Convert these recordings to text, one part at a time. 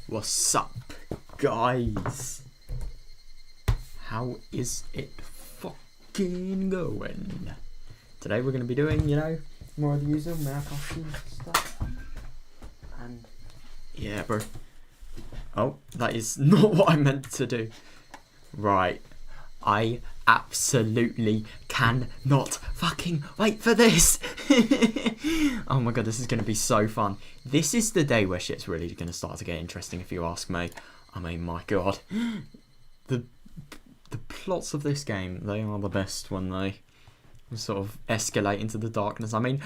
What's up, guys? How is it fucking going? Today we're going to be doing, more of the usual Meakashi stuff. And yeah, bro. Oh, that is not what I meant to do. Right. I absolutely cannot fucking wait for this. Oh my god, this is going to be so fun. This is the day where shit's really going to start to get interesting, if you ask me. I mean, my god. The plots of this game, they are the best when they sort of escalate into the darkness. I mean,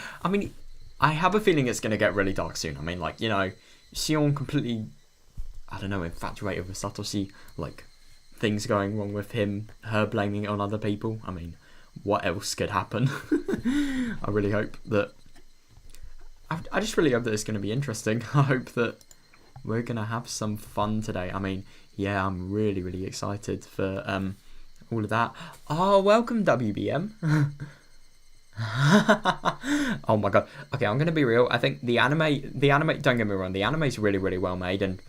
I have a feeling it's going to get really dark soon. I mean, like, Sion completely, I don't know, infatuated with Satoshi, like, things going wrong with him, her blaming it on other people. I mean, what else could happen? I really hope that... I just really hope that it's going to be interesting. I hope that we're going to have some fun today. I mean, yeah, I'm really, really excited for all of that. Oh, welcome, WBM. Oh my god. Okay, I'm going to be real. I think the anime, don't get me wrong, the anime's really, really well made, and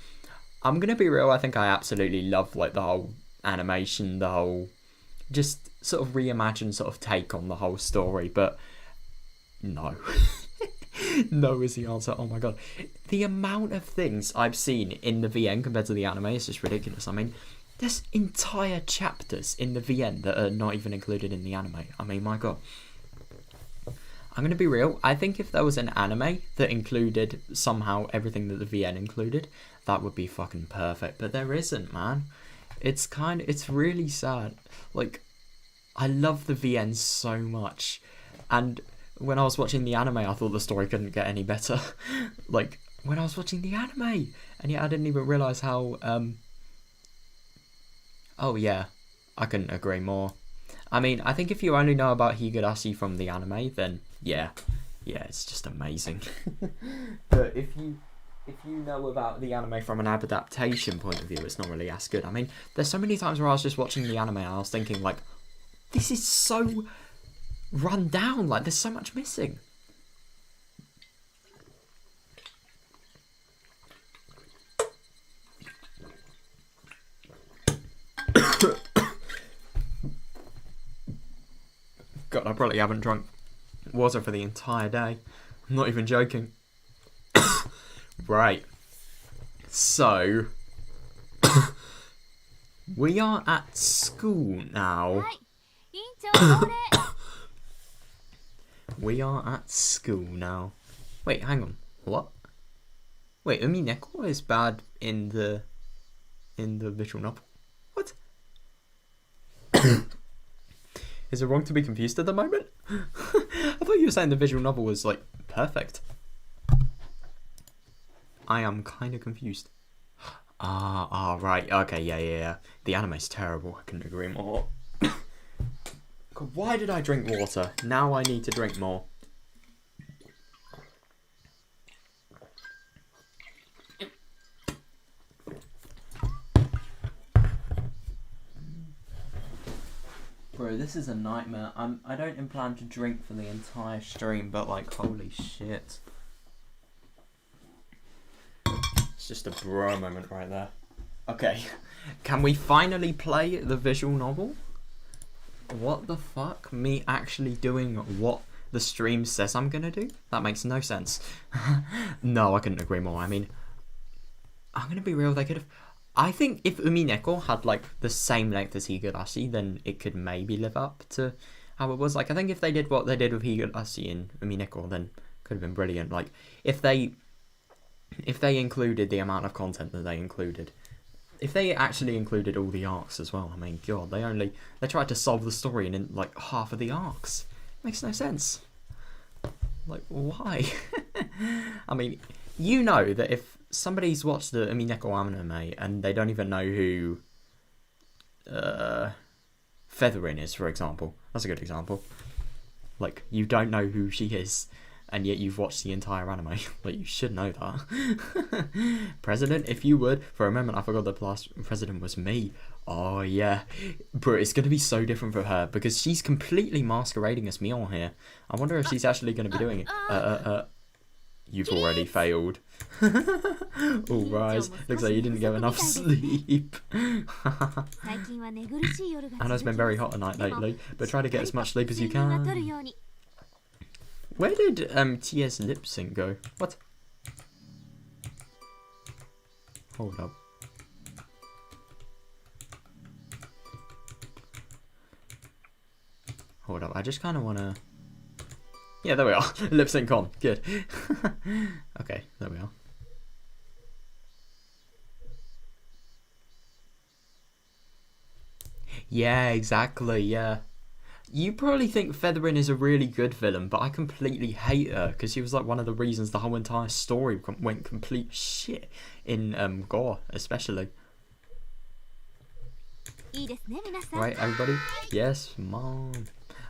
I'm going to be real, I think I absolutely love, like, the whole animation, the whole, just sort of reimagined sort of take on the whole story, but no. No is the answer. Oh my god. The amount of things I've seen in the VN compared to the anime is just ridiculous. I mean, there's entire chapters in the VN that are not even included in the anime. I mean, my god. I'm going to be real. I think if there was an anime that included somehow everything that the VN included, that would be fucking perfect. But there isn't, man. It's really sad. Like, I love the VN so much. And when I was watching the anime, I thought the story couldn't get any better. Like, when I was watching the anime. And yet I didn't even realise how... Oh, yeah. I couldn't agree more. I mean, I think if you only know about Higurashi from the anime, then yeah, it's just amazing. But if you know about the anime from an adaptation point of view, it's not really as good. I mean, there's so many times where I was just watching the anime and I was thinking, like, this is so run down, like, there's so much missing. God, I probably haven't drunk water for the entire day. I'm not even joking. Right. So, we are at school now. We are at school now. Wait, hang on. What? Wait, Umineko is bad in the visual novel? What? Is it wrong to be confused at the moment? I thought you were saying the visual novel was, like, perfect. I am kind of confused. Right. Okay, yeah. The anime's terrible. I couldn't agree more. God, why did I drink water? Now I need to drink more. Bro, this is a nightmare. I don't plan to drink for the entire stream, but, like, holy shit. It's just a bro moment right there. Okay, can we finally play the visual novel? What the fuck? Me actually doing what the stream says I'm gonna do? That makes no sense. No, I couldn't agree more. I mean, I'm gonna be real, they could have... I think if Umineko had, like, the same length as Higurashi, then it could maybe live up to how it was. Like, I think if they did what they did with Higurashi and Umineko, then it could have been brilliant. Like, if they included the amount of content that they included, if they actually included all the arcs as well, I mean, god, they tried to solve the story in like half of the arcs. It makes no sense. Like, why? I mean, you know that if somebody's watched the Umineko anime and they don't even know who Featherin is, for example. That's a good example. Like, you don't know who she is, and yet you've watched the entire anime. Like, you should know that. President, if you would. For a moment, I forgot the last president was me. Oh, yeah. Bro, it's going to be so different for her, because she's completely masquerading as Mion here. I wonder if she's actually going to be doing it. You've already failed. All rise. Looks like you didn't get enough sleep. I know it's been very hot at night lately, but try to get as much sleep as you can. Where did T.S. lip sync go? What? Hold up. Hold up, I just kind of want to... Yeah, there we are. Lip sync on. Good. Okay, there we are. Yeah, exactly, yeah. You probably think Featherin is a really good villain, but I completely hate her, because she was like one of the reasons the whole entire story went complete shit in Gore, especially. Right, everybody? Yes, Mom.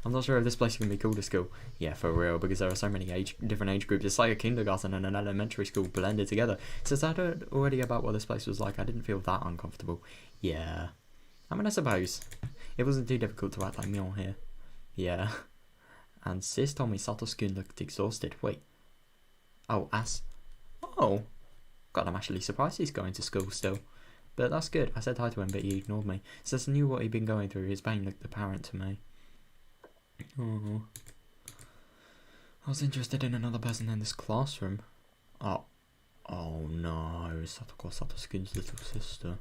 I'm not sure if this place is going to be cool to school. Yeah, for real, because there are so many different age groups. It's like a kindergarten and an elementary school blended together. Since I heard already about what this place was like, I didn't feel that uncomfortable. Yeah. I mean, I suppose. It wasn't too difficult to act like me on here. Yeah. And Sis told me Satoshi looked exhausted. Wait. Oh, Oh. God, I'm actually surprised he's going to school still. But that's good. I said hi to him, but he ignored me. Sis knew what he'd been going through. His pain looked apparent to me. Oh. I was interested in another person in this classroom. Oh no, Satoshi's little sister.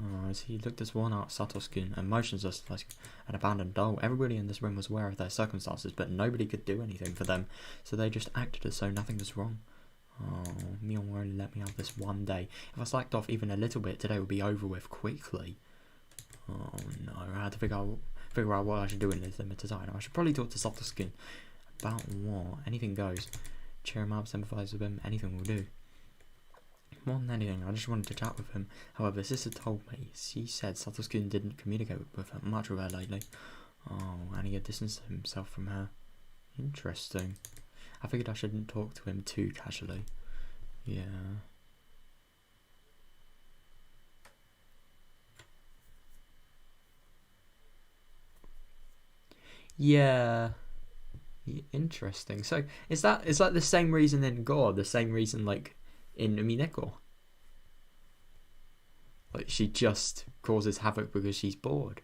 Oh, as he looked as worn out, Satoshi, emotionless like an abandoned doll. Everybody in this room was aware of their circumstances, but nobody could do anything for them, so they just acted as though nothing was wrong. Oh, Mion will only let me have this one day. If I slacked off even a little bit, today would be over with quickly. Oh no, I had to figure out what I should do in this limited time. I should probably talk to Satoshi about what? Anything goes. Cheer him up, sympathise with him, anything will do. More than anything, I just wanted to chat with him. However, Sister told me, she said Satoshi didn't communicate much with her lately. Oh, and he had distanced himself from her. Interesting. I figured I shouldn't talk to him too casually. Yeah. Yeah. Interesting. So is that the same reason in God? The same reason like in Umineko? Like she just causes havoc because she's bored.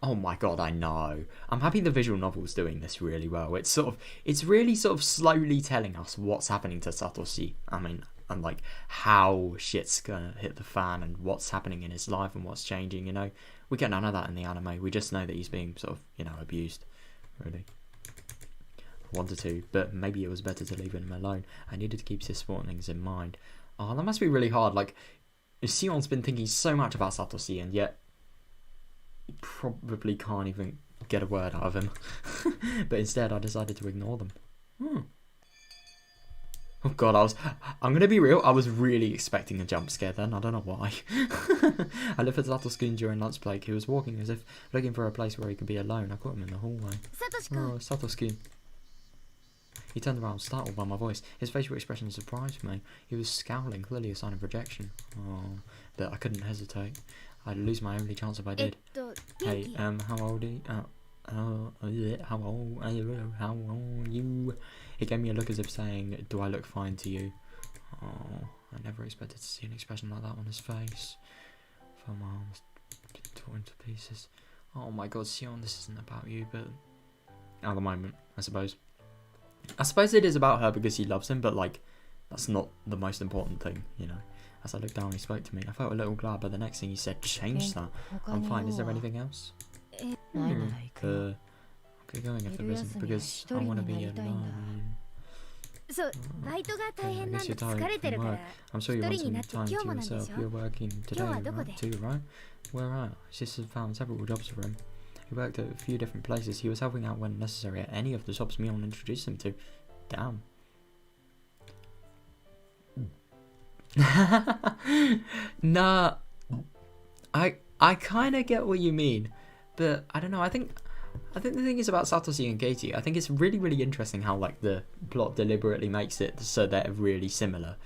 Oh my god, I know. I'm happy the visual novel's doing this really well. It's really sort of slowly telling us what's happening to Satoshi. I mean, and like how shit's gonna hit the fan and what's happening in his life and what's changing, you know. We get none of that in the anime. We just know that he's being sort of, you know, abused. Really. I wanted to, but maybe it was better to leave him alone. I needed to keep his warnings in mind. Oh, that must be really hard. Like, Sion's been thinking so much about Satoshi, and yet he probably can't even get a word out of him. But instead, I decided to ignore them. Oh god, I'm gonna be real, I was really expecting a jump scare then, I don't know why. I looked at Satoshi during lunch break. He was walking as if looking for a place where he could be alone. I caught him in the hallway. Oh, Satoshi. He turned around, startled by my voice. His facial expression surprised me. He was scowling, clearly a sign of rejection. Oh, but I couldn't hesitate. I'd lose my only chance if I did. Hey, how old are you? How old are you? He gave me a look as if saying, do I look fine to you? Oh, I never expected to see an expression like that on his face. Felt my arms torn to pieces. Oh my god, Sion, this isn't about you, but at the moment, I suppose. I suppose it is about her because she loves him, but like, that's not the most important thing, you know. As I looked down, he spoke to me. I felt a little glad, but the next thing he said changed that. I'm fine. Is there anything else? Okay, going if there isn't, because I want to be alone. I guess you're tired from work. I'm sure you want some time to yourself. You're working today, right? Too, right? Where at? Sister found several jobs for him. He worked at a few different places. He was helping out when necessary at any of the shops Mion introduced him to. Damn. Nah, I kind of get what you mean, but I don't know. I think the thing is about Satoshi and Katie. I think it's really, really interesting how like the plot deliberately makes it so they're really similar.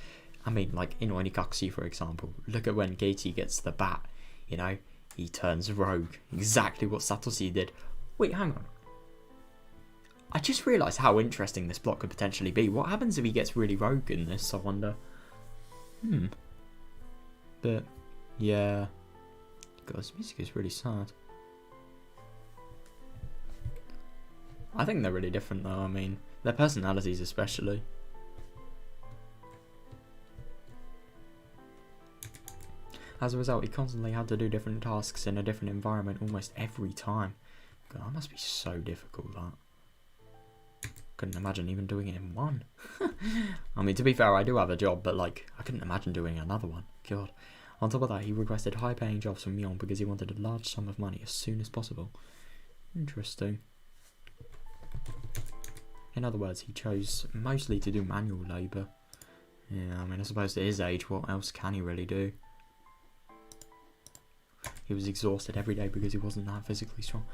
I mean, like in Meakashi, for example, look at when Katie gets the bat. You know, he turns rogue. Exactly what Satoshi did. Wait, hang on. I just realised how interesting this plot could potentially be. What happens if he gets really rogue in this, I wonder? But, yeah. God, this music is really sad. I think they're really different though, I mean, their personalities especially. As a result, he constantly had to do different tasks in a different environment almost every time. God, that must be so difficult, that. Couldn't imagine even doing it in one. I mean, to be fair, I do have a job, but like, I couldn't imagine doing another one. God. On top of that, he requested high-paying jobs from Myeon because he wanted a large sum of money as soon as possible. Interesting. In other words, he chose mostly to do manual labour. Yeah, I mean, I suppose at his age, what else can he really do? He was exhausted every day because he wasn't that physically strong.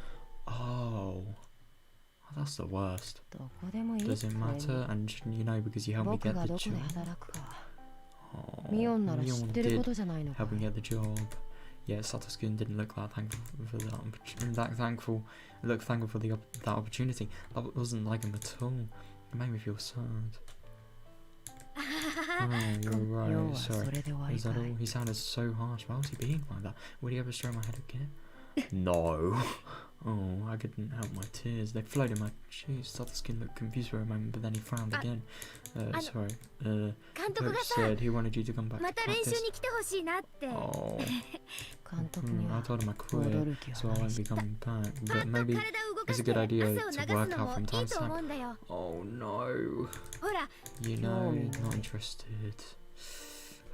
Oh, that's the worst. Does it matter? And you know, because you helped me get the job. Oh, Myeon did help me get the job. Yeah, SATOSHI didn't look that thankful for that. Look thankful for that opportunity. That wasn't like him at all. It made me feel sad. Oh, you're right. Sorry. Is that all? He sounded so harsh. Why was he being like that? Would he ever stroke my head again? No. Oh, I couldn't help my tears. They flowed in my cheeks. SATOSHI looked confused for a moment, but then he frowned again. Sorry. Coach said he wanted you to come back to practice. Oh. I told him I quit, so I won't be coming back. But maybe it's a good idea to work out from time to time. Oh no. You know, not interested.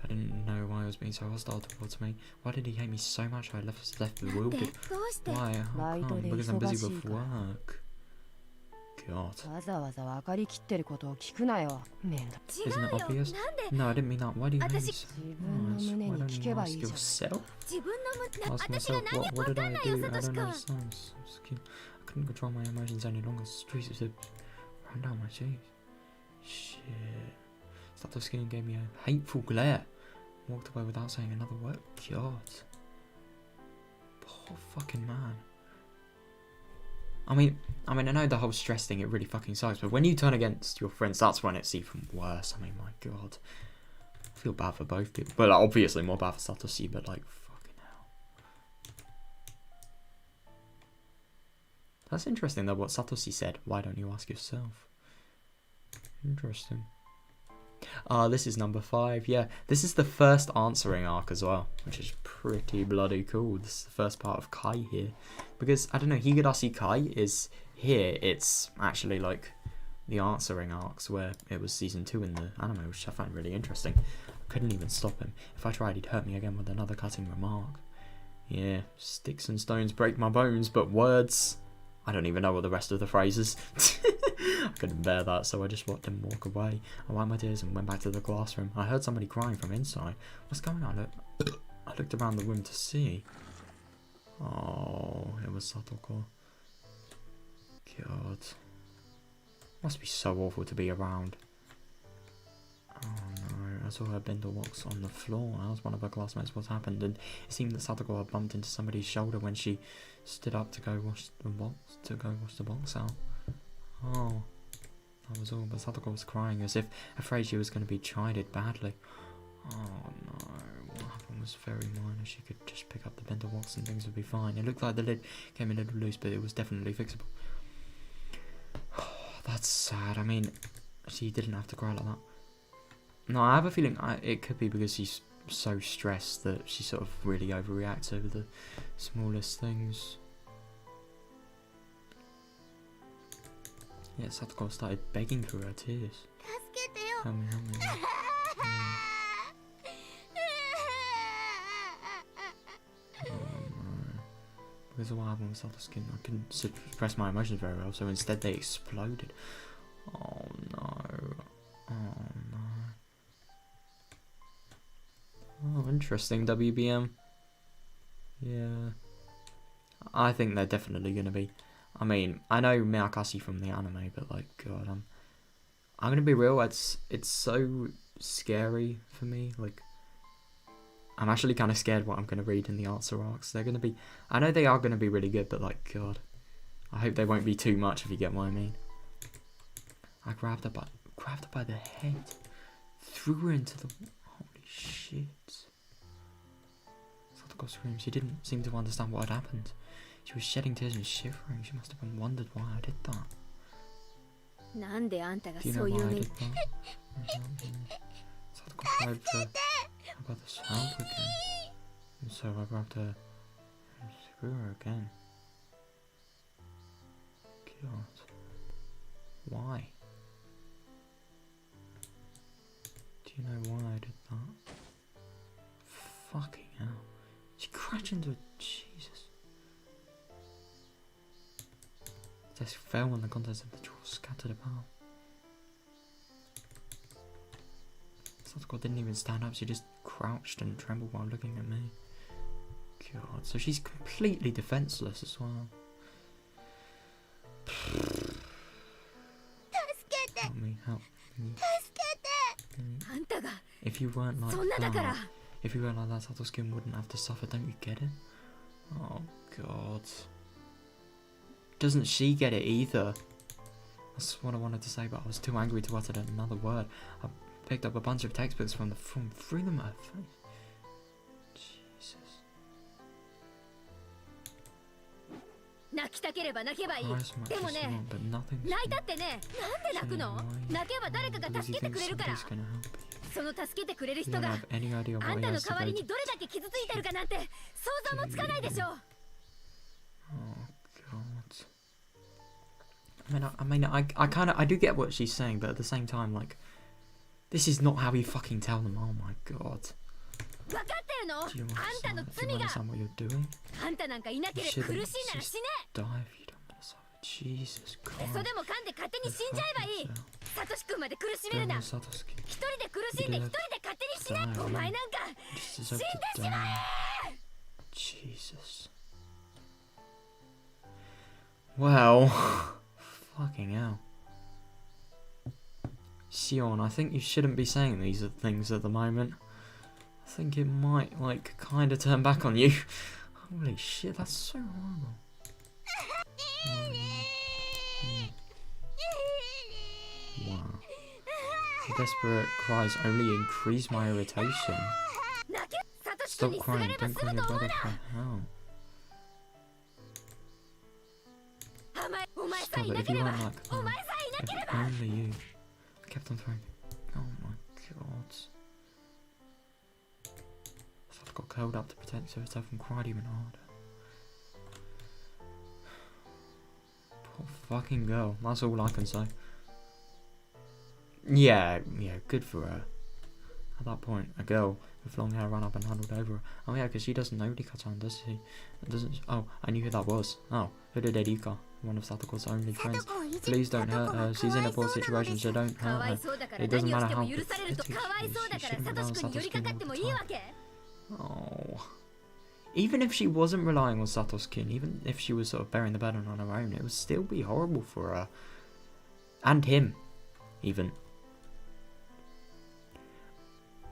I didn't know why he was being so hostile towards me. Why did he hate me so much? I left bewildered. Why? How come? Because I'm busy with work. God. Isn't it obvious? No, I didn't mean that. Why do you hate me so much? Why don't you ask yourself? Ask myself, what did I do? I don't understand. I couldn't control my emotions any longer. Streets ran down my cheeks. Shit. SATOSHI gave me a hateful glare. Walked away without saying another word. God. Poor fucking man. I mean, I know the whole stress thing, it really fucking sucks, but when you turn against your friends, that's when it's even worse. I mean, my God. I feel bad for both people. Well, obviously more bad for SATOSHI, but like, fucking hell. That's interesting though, what SATOSHI said. Why don't you ask yourself? Interesting. This is number 5. Yeah, this is the first answering arc as well, which is pretty bloody cool. This is the first part of Kai here. Because, I don't know, Higurashi Kai is here. It's actually like the answering arcs where it was season 2 in the anime, which I find really interesting. I couldn't even stop him. If I tried, he'd hurt me again with another cutting remark. Yeah, sticks and stones break my bones, but words... I don't even know what the rest of the phrase is. I couldn't bear that, so I just watched him walk away. I wiped my tears and went back to the classroom. I heard somebody crying from inside. What's going on? I looked around the room to see. Oh, it was Satoko. God. Must be so awful to be around. Oh no, I saw her bindle box on the floor. I asked one of her classmates what happened, and it seemed that Satoko had bumped into somebody's shoulder when she stood up to go wash the box out. Oh, that was all, but Satoko was crying as if afraid she was going to be chided badly. Oh no, what happened was very minor. She could just pick up the bento box and things would be fine. It looked like the lid came a little loose, but it was definitely fixable. Oh, that's sad. I mean, she didn't have to cry like that. No, I have a feeling it could be because she's so stressed that she sort of really overreacts over the smallest things. Yeah, Satoko started begging through her tears. Help me, help me. Oh no. Because of what happened with SATOSHI, I couldn't suppress my emotions very well, so instead they exploded. Oh no. Oh no. Oh, interesting, WBM. Yeah. I think they're definitely going to be... I mean, I know Meakashi from the anime, but like, God, I'm going to be real, it's so scary for me. Like, I'm actually kind of scared what I'm going to read in the answer arcs. They're going to be... I know they are going to be really good, but like, God, I hope they won't be too much, if you get what I mean. I grabbed her by the head, threw her into the... Holy shit. Satoko screamed. She didn't seem to understand what had happened. She was shedding tears and shivering. She must have wondered why I did that. Do you know why I did that? Satoko tried to about the sound again. And so I grabbed her and threw her again. God. Why? Do you know why I did that? Fucking hell. She crashed into a... Jesus. The desk fell and the contents of the drawer scattered about. Satoko didn't even stand up, she just crouched and trembled while looking at me. God, so she's completely defenseless as well. Help me, help me. If you weren't like that, Satoskin wouldn't have to suffer, don't you get it? Oh God. Doesn't she get it either? That's what I wanted to say, but I was too angry to utter another word. I picked up a bunch of textbooks from the front, threw them at her face. Jesus. But nothing's gonna help you. その助けてくれる人 You が don't have any idea what あんた he の has 代わり to に go どれだけ傷ついてるかなんて想像もつかないでしょう。 Oh God. I do get what she's saying, but at the same time, like, this is not how you fucking tell them. Oh my God. 分かってるの？あん Do you たの understand, do 罪 you が understand what you're doing? あんたなんかいなけ You れば苦 shouldn't しいなら死 just ね。 die if you don't want to suffer. Jesus そ Christ. れでも噛んで勝手に死んじゃえばいい。サトシ君まで苦しめるな。 Don't 一 Satoskin. 人で苦しんで一人で勝手に死ね。お前なんか You just 死ん deserve で to しま die. え。 Jesus. Well, fucking hell. Sion, I think you shouldn't be saying these things at the moment. I think it might, like, kind of turn back on you. Holy shit, that's so horrible. Wow. The desperate cries only increase my irritation. 泣け。サトシ Stop 君にすが crying, れば don't す cry ぐ your と思う brother な。 for hell. お前さ Stop えい it, な if け you れば weren't like お that. 前さえいなけれ If ば only you. I kept on throwing. Oh my God. Satoko curled up to protect herself and cried even harder. Poor fucking girl. That's all I can say. Yeah, good for her. At that point, a girl with long hair ran up and huddled over her. Oh yeah, because she doesn't know Rika-chan, does she? Doesn't. Oh, I knew who that was. Oh, Erika, one of Satoko's only friends. Please don't hurt her. She's in a poor situation, so don't か hurt わい her. そうだから It doesn't 何を matter しても how 許されると pathetic かわいそうだ she から is. She サ shouldn't ト have シ done 君に寄りかかってもいいわけ。 Oh. Even if she wasn't relying on Satoskin, even if she was sort of bearing the burden on her own, it would still be horrible for her. And him, even.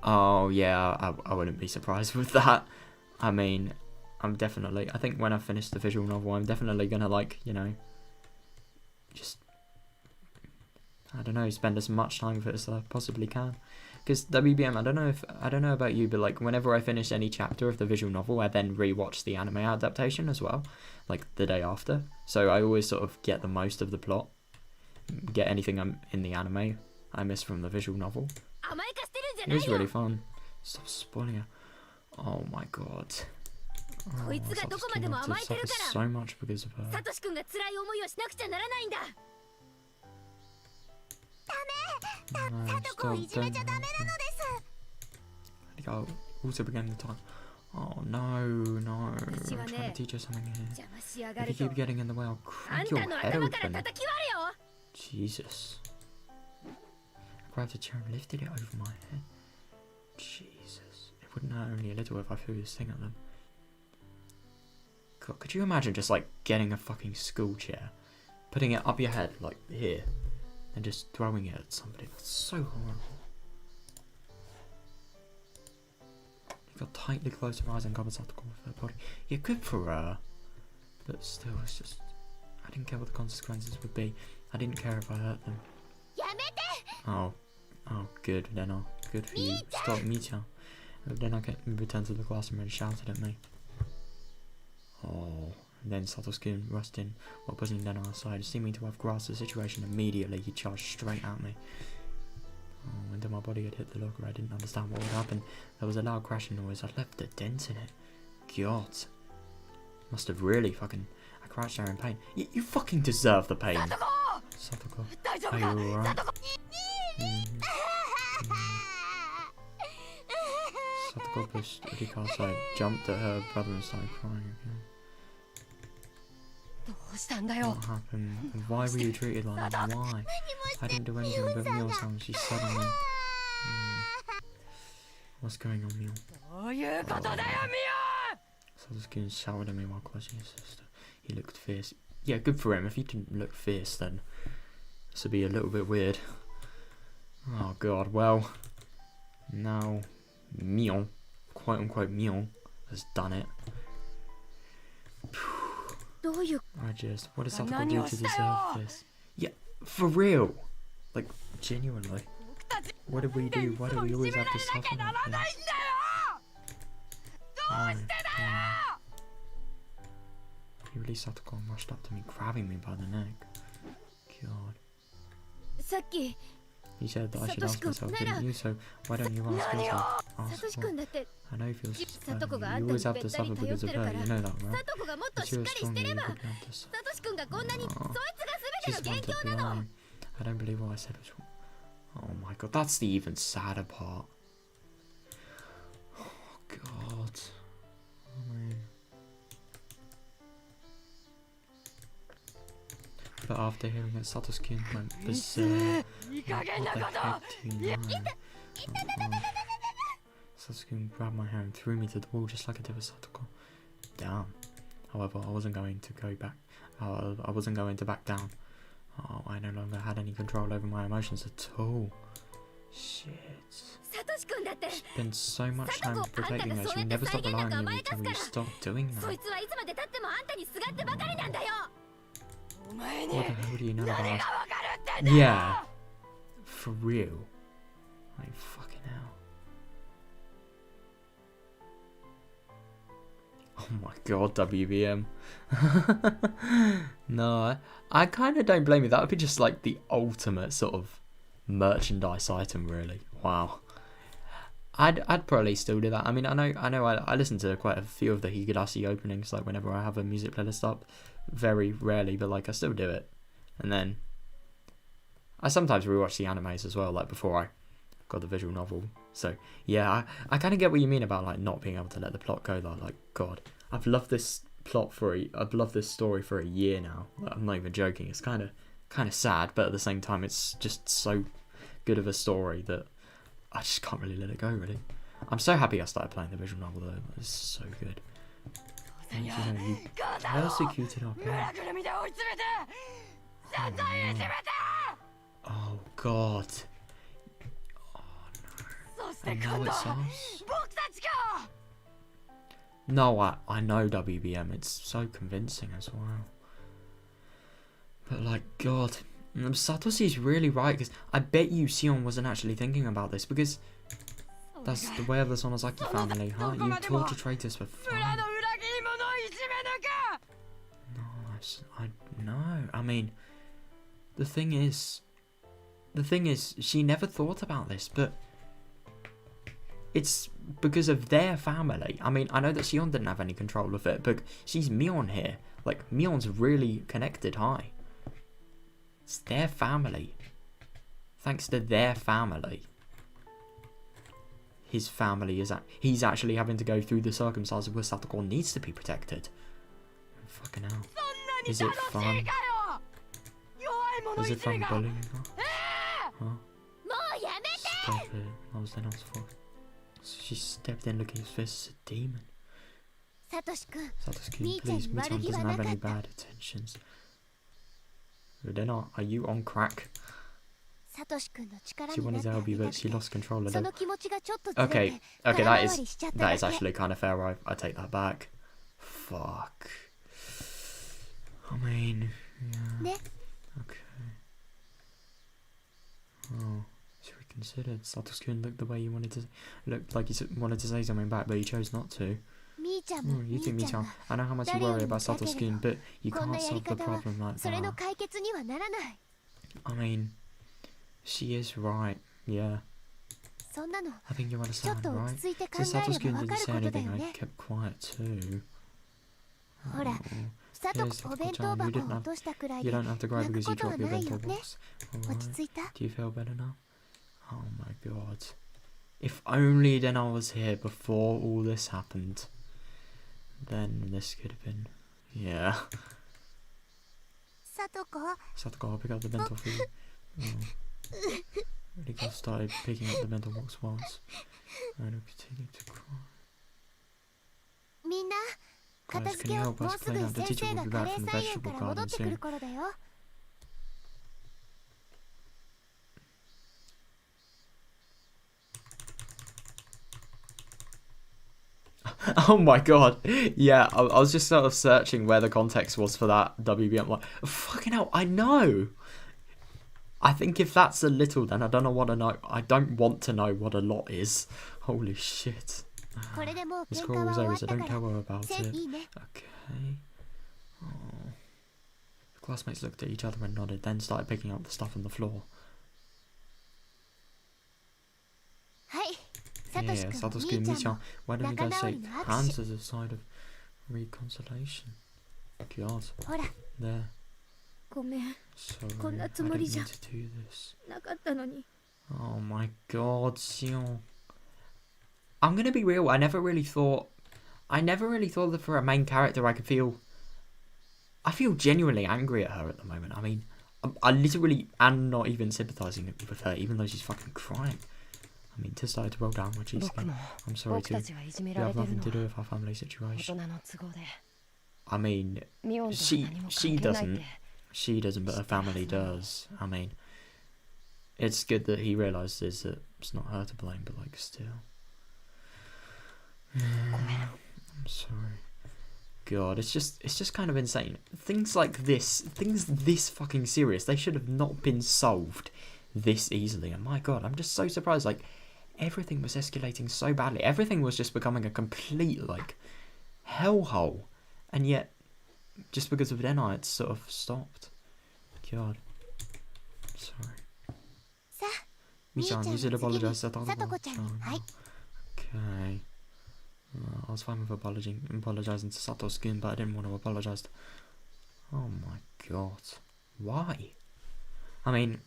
Oh yeah, I wouldn't be surprised with that. I mean, I think when I finish the visual novel, I'm definitely gonna, like, you know, just, I don't know, spend as much time with it as I possibly can. Because WBM, I don't know about you, but like whenever I finish any chapter of the visual novel, I then rewatch the anime adaptation as well, like the day after. So I always sort of get the most of the plot, get anything in the anime I miss from the visual novel. It was really fun. Stop spoiling it. Oh my God. Oh, Satsuki had to suffer so much because of her. サトシ君が辛い思いをしなくちゃならないんだ。 No, stop, don't. Rika also began the time. Oh no. I'm trying to teach her something here. If you keep getting in the way, I'll あん crack your たの head 頭から open. 叩き割れよ。 Jesus. I grabbed a chair and lifted it over my head. Jesus. It wouldn't hurt only a little if I threw this thing at them. God, could you imagine just like getting a fucking school chair, putting it up your head like here, and just throwing it at somebody? That's so horrible. Got tightly closed her eyes and covered Satoko with her body. Yeah, good for her. But still, it's just... I didn't care what the consequences would be. I didn't care if I hurt them. Oh, good, then good for you. Stop, Mita. Then I returned to the classroom and shouted at me. Oh, and then Satoshi rushed in while pushing Deno aside. Seeming to have grasped the situation immediately, he charged straight at me. Oh, when my body had hit the locker, I didn't understand what had happened. There was a loud crashing noise. I'd left a dent in it. God. Must have really fucking... I crouched there in pain. You fucking deserve the pain. Satoko, are you alright? Satoko pushed Rika aside, jumped at her brother and started crying again. What happened? Why were you treated like that? Why? I didn't do anything but Mio sound. She suddenly... What's going on, Mio? Satoshi shouted at me while clutching his sister. He looked fierce. Yeah, good for him. If he didn't look fierce, then this would be a little bit weird. Oh god, well, now Mio, quote unquote Mio, has done it. What does Satoko do to deserve this? Yeah, for real. Like, genuinely. What did we do? Why do we always have to suffer like this? He released Satoko and rushed up to me, grabbing me by the neck. God. He said that I should ask myself, didn't you? So why don't you ask yourself? Ask what? I know you feel sad. You always have to suffer because of her, you know that, right? If you were stronger, you could have to suffer. She's one to blind. I don't believe what I said was wrong. Oh my god, that's the even sadder part. Oh god. I mean... But after hearing it, Satoshi went berserk. What the heck do you know? Satoshi grabbed my hair and threw me to the wall just like I did with Satoko. Damn. However, I wasn't going to go back. I wasn't going to back down. Oh, I no longer had any control over my emotions at all. Shit. Spent so much time protecting her. She never stopped relying on me until you stopped doing that. What the hell do you know about us? Yeah. For real. Like, fucking hell. Oh my god, WBM. No, I kind of don't blame you. That would be just like the ultimate sort of merchandise item, really. Wow. I'd probably still do that. I mean, I listen to quite a few of the Higurashi openings, like whenever I have a music playlist up. Very rarely, but like I still do it. And then I sometimes rewatch the animes as well, like before I got the visual novel. So yeah, I kind of get what you mean about like not being able to let the plot go. Like God, I've loved this I've loved this story for a year now. Like, I'm not even joking. It's kind of sad, but at the same time, it's just so good of a story that I just can't really let it go. Really, I'm so happy I started playing the visual novel though. It's so good. And you know, you persecuted our parents. Oh, no. Oh god. Oh no. And now it's us. No, I know WBM. It's so convincing as well. But like, god. Satoshi's really right, because I bet you Sion wasn't actually thinking about this, because that's the way of the Sonozaki family, huh? You torture traitors for fun. No, I mean, the thing is, she never thought about this, but it's because of their family. I mean, I know that Sion didn't have any control of it, but she's Mion here. Like, Mion's really connected high. It's their family. Thanks to their family. His family he's actually having to go through the circumstances where Satoko needs to be protected. Fucking hell. Is it fun? Is it fun bullying her? Huh? Stop it. That was Leno's fault. She stepped in looking as fierce as a demon. Satoshi, please, Mitan doesn't have any bad intentions. Leno, are you on crack? She wanted to help you, but she lost control of it. Okay, that is actually kind of fair. I take that back. Fuck. I mean, yeah. Okay. Oh, she reconsidered. Satoshi looked the way you wanted to... Looked like he wanted to say something back, but he chose not to. You think Mii-chan, I know how much you worry about Satoshi, but you can't solve the problem like that. I mean, she is right, yeah. I think you understand, right? Since Satoshi didn't say anything, I kept quiet too. Oh. Here's Satoshi-chan, you don't have to cry because you dropped your bento box. Alright, do you feel better now? Oh my god. If only then I was here before all this happened. Then this could have been... Yeah. Satoko, I'll pick up the bento for you. Oh. Rika started picking up the bento box once. And continued to cry. Guys, can you help us clean up? The teacher will be back from the vegetable garden soon. Oh my god. Yeah, I was just sort of searching where the context was for that WB. I'm like, fucking hell, I know. I think if that's a little, then I don't know what a know. I don't want to know what a lot is. Holy shit. This call was over, so don't tell her about it. Okay. Oh. The classmates looked at each other and nodded, then started picking up the stuff on the floor. Yeah, Satoshi and Mii-chan, why don't you guys shake hands as a sign of reconciliation? God. There. Sorry, I didn't mean to do this. Oh my god, Sion. I'm gonna be real, I never really thought that for a main character I feel genuinely angry at her at the moment. I mean, I literally am not even sympathising with her, even though she's fucking crying. I mean, to start to roll down what she's saying. I'm sorry too. You have nothing to do with our family situation. I mean, she doesn't, but her family does. I mean, it's good that he realises that it's not her to blame, but like still. I'm sorry. God, it's just kind of insane. Things like this, things this fucking serious, they should have not been solved this easily. And my god, I'm just so surprised. Like, everything was escalating so badly. Everything was just becoming a complete, like, hellhole. And yet, just because of Denai, it's sort of stopped. God. Sorry. Mii-chan, you should apologise to Satoko-chan. Okay. I was fine with apologising to Satoshi, but I didn't want to apologise to... Oh my god. Why? I mean,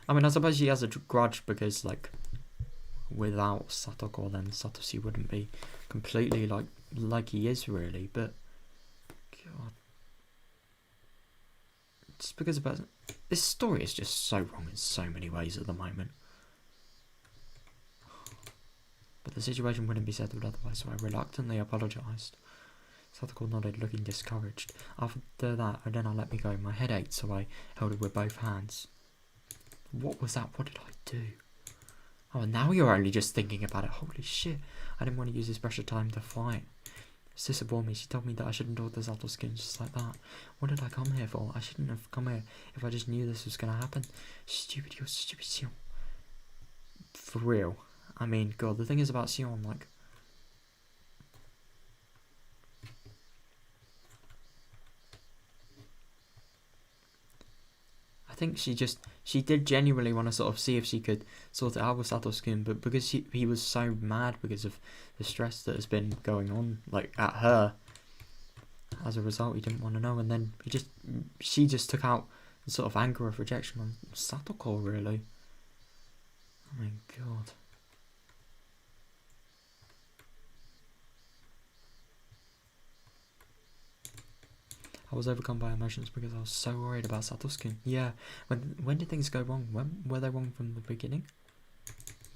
I suppose she has a grudge because, like, without Satoko, then Satoshi wouldn't be completely like he is, really, but... God. Just because about... This story is just so wrong in so many ways at the moment. But the situation wouldn't be settled otherwise, so I reluctantly apologised. Satoko nodded, looking discouraged. After that, then I let me go. My head ached, so I held it with both hands. What was that? What did I do? Oh, now you're only just thinking about it. Holy shit. I didn't want to use this pressure time to fight. Sister warned me. She told me that I shouldn't talk to Satoshi just like that. What did I come here for? I shouldn't have come here if I just knew this was going to happen. Stupid, you're stupid, Sion. For real. I mean, God, the thing is about Sion, like... I think she did genuinely want to sort of see if she could sort it out with Satoshi, but because he was so mad because of the stress that has been going on, like, at her, as a result, he didn't want to know, and then she just took out the sort of anger of rejection on Satoko, really. Oh my god. I was overcome by emotions because I was so worried about Satoshi. Yeah. When did things go wrong? When were they wrong from the beginning?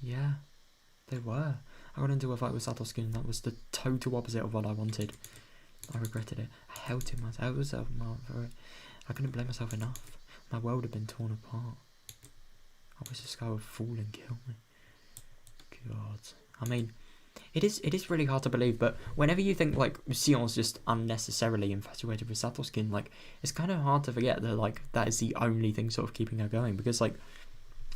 Yeah, they were. I got into a fight with Satoshi and that was the total opposite of what I wanted. I regretted it. I held to myself for it. I couldn't blame myself enough. My world had been torn apart. I wish this guy would fall and kill me. God. I mean, it is really hard to believe, but whenever you think, like, Sion's just unnecessarily infatuated with Satoshi, like, it's kind of hard to forget that, like, that is the only thing sort of keeping her going, because, like,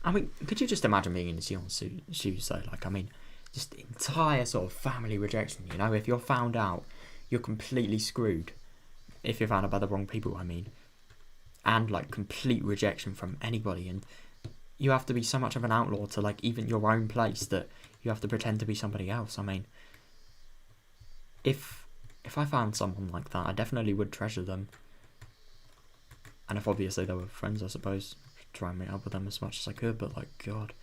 I mean, could you just imagine being in Sion's shoes though? Like, I mean, just entire sort of family rejection, you know? If you're found out, you're completely screwed. If you're found out by the wrong people, I mean. And, like, complete rejection from anybody. And you have to be so much of an outlaw to, like, even your own place that you have to pretend to be somebody else. I mean, if I found someone like that, I definitely would treasure them. And if obviously they were friends, I suppose, try and meet up with them as much as I could. But, like, God.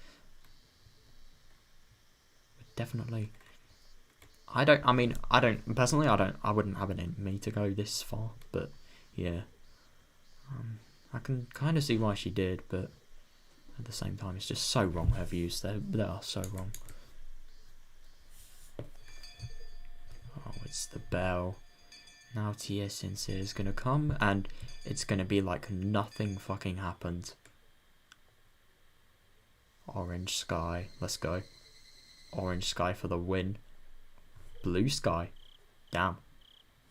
Definitely. I wouldn't have it in me to go this far. But, yeah. I can kind of see why she did, but at the same time, it's just so wrong, her views. They are so wrong. Oh, it's the bell. Now Tia Sensei is going to come, and it's going to be like nothing fucking happened. Orange sky. Let's go. Orange sky for the win. Blue sky. Damn.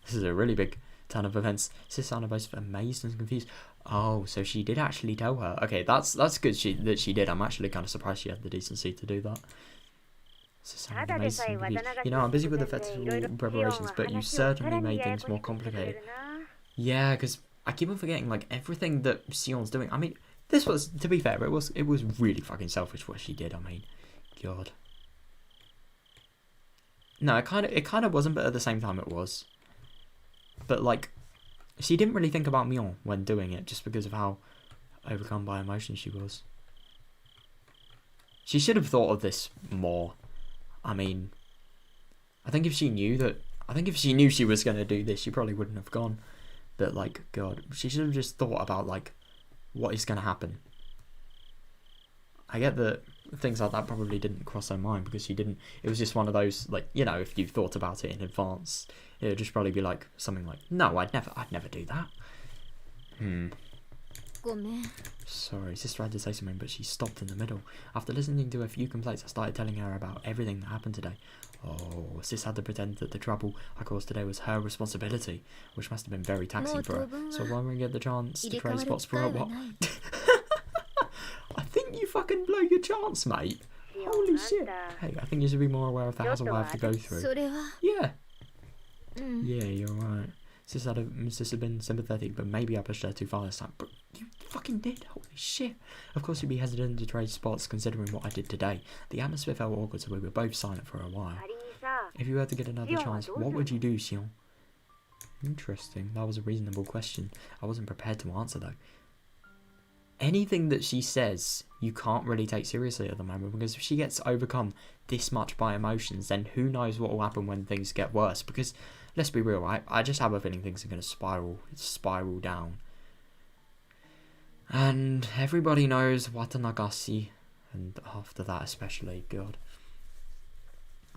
This is a really big turn of events. Sis Anna both amazed and confused. Oh, so she did actually tell her. Okay, that's good that she did. I'm actually kind of surprised she had the decency to do that. Sis Anna amazed and confused. You know, I'm busy with the festival preparations, but you certainly made things more complicated. Yeah, because I keep on forgetting, like, everything that Sion's doing. I mean, this was, to be fair, it was really fucking selfish what she did. I mean, God. No, it kind of wasn't, but at the same time it was. But, like, she didn't really think about Mion when doing it, just because of how overcome by emotion she was. She should have thought of this more. I mean, I think if she knew she was going to do this, she probably wouldn't have gone. But, like, God, she should have just thought about, like, what is going to happen. I get that things like that probably didn't cross her mind because she didn't. It was just one of those, like, you know, if you thought about it in advance, it would just probably be like something like, no, I'd never do that. Sorry, sister had to say something, but she stopped in the middle. After listening to a few complaints, I started telling her about everything that happened today. Oh, sis had to pretend that the trouble I caused today was her responsibility, which must have been very taxing for her. So when we get the chance to trade spots for her, what? I think you fucking blow your chance, mate. Holy shit. Hey, I think you should be more aware of the hassle I have to go through. Yeah. Yeah, you're right. Sis had been sympathetic, but maybe I pushed her too far this time. But you fucking did. Holy shit. Of course you'd be hesitant to trade spots considering what I did today. The atmosphere felt awkward, so we were both silent for a while. If you were to get another chance, what would you do, Sion? Interesting. That was a reasonable question. I wasn't prepared to answer, though. Anything that she says, you can't really take seriously at the moment, because if she gets overcome this much by emotions, then who knows what will happen when things get worse. Because, let's be real, I just have a feeling things are going to spiral down. And everybody knows Watanagasi, and after that especially, God.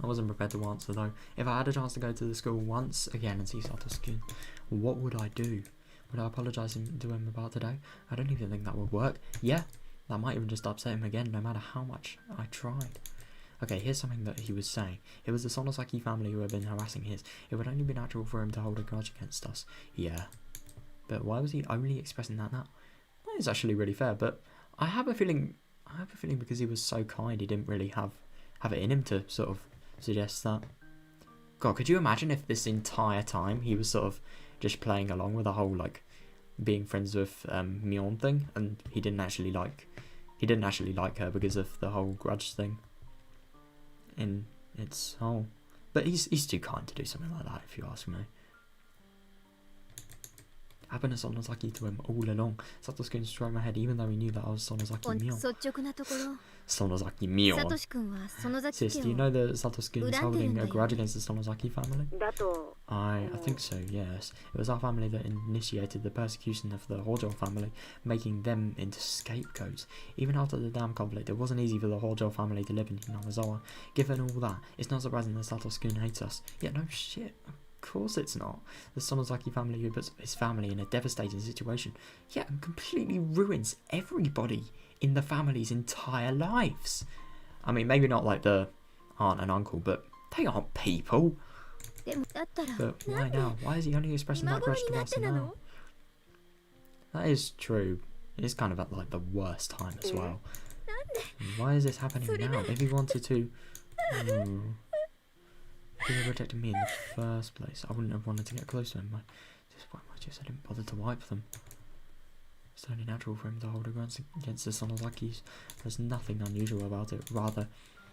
I wasn't prepared to answer, though. If I had a chance to go to the school once again and see SATOSHI, what would I do? Would I apologise to him about today? I don't even think that would work. Yeah, that might even just upset him again, no matter how much I tried. Okay, here's something that he was saying. It was the Sonosaki family who had been harassing his. It would only be natural for him to hold a grudge against us. Yeah. But why was he only expressing that now? That is actually really fair, but I have a feeling because he was so kind, he didn't really have it in him to sort of suggest that. God, could you imagine if this entire time he was sort of just playing along with the whole, like, being friends with Mion thing, and he didn't actually like her because of the whole grudge thing in its whole. But he's too kind to do something like that, if you ask me. Happened to Sonosaki to him all along. Satoshi stroked my head even though he knew that I was Sonosaki Mion. Sonosaki Mion. Sis, do you know that Satoshi is holding a grudge against the Sonosaki family? I think so, yes. It was our family that initiated the persecution of the Hojo family, making them into scapegoats. Even after the dam conflict, it wasn't easy for the Hojo family to live in Hinamizawa. Given all that, it's not surprising that Satoshi hates us. Yeah, no shit. Of course it's not. The Sonosaki family who puts his family in a devastating situation, yeah, and completely ruins everybody in the family's entire lives. I mean, maybe not like the aunt and uncle, but they aren't people. But why now? Why is he only expressing that grudge to us now? That is true. It is kind of at like the worst time as well. Why is this happening now? If he wanted to... If he had rejected me in the first place, I wouldn't have wanted to get close to him. I didn't bother to wipe them. It's only natural for him to hold a grudge against the Sonozakis. There's nothing unusual about it. Rather,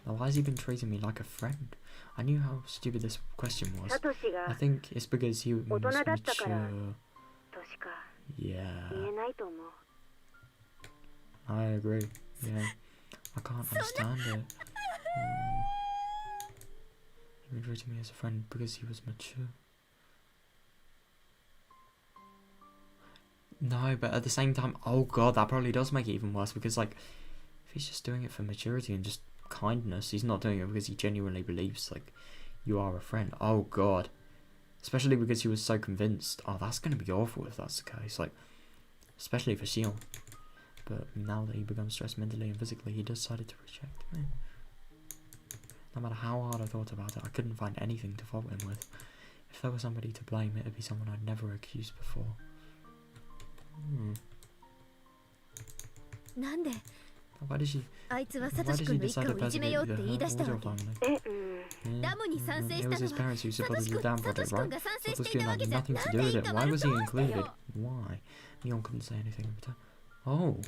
why has he been treating me like a friend? I knew how stupid this question was. I think it's because he was mature. Yeah. I agree. Yeah. I can't understand it. He been treating me as a friend because he was mature. No, but at the same time, oh god, that probably does make it even worse because, like, if he's just doing it for maturity and just kindness, he's not doing it because he genuinely believes, like, you are a friend. Oh god. Especially because he was so convinced. Oh, that's going to be awful if that's the case. Like, especially for Shion. But now that he becomes stressed mentally and physically, he decided to reject me. No matter how hard I thought about it, I couldn't find anything to fault him with. If there was somebody to blame, it would be someone I'd never accused before. Why did she decide to persecute her Hojo family? It was his parents who supported the Dam project, right? Satoshi had nothing to do with it. Why was he included? Why? Mion couldn't say anything in return. Oh,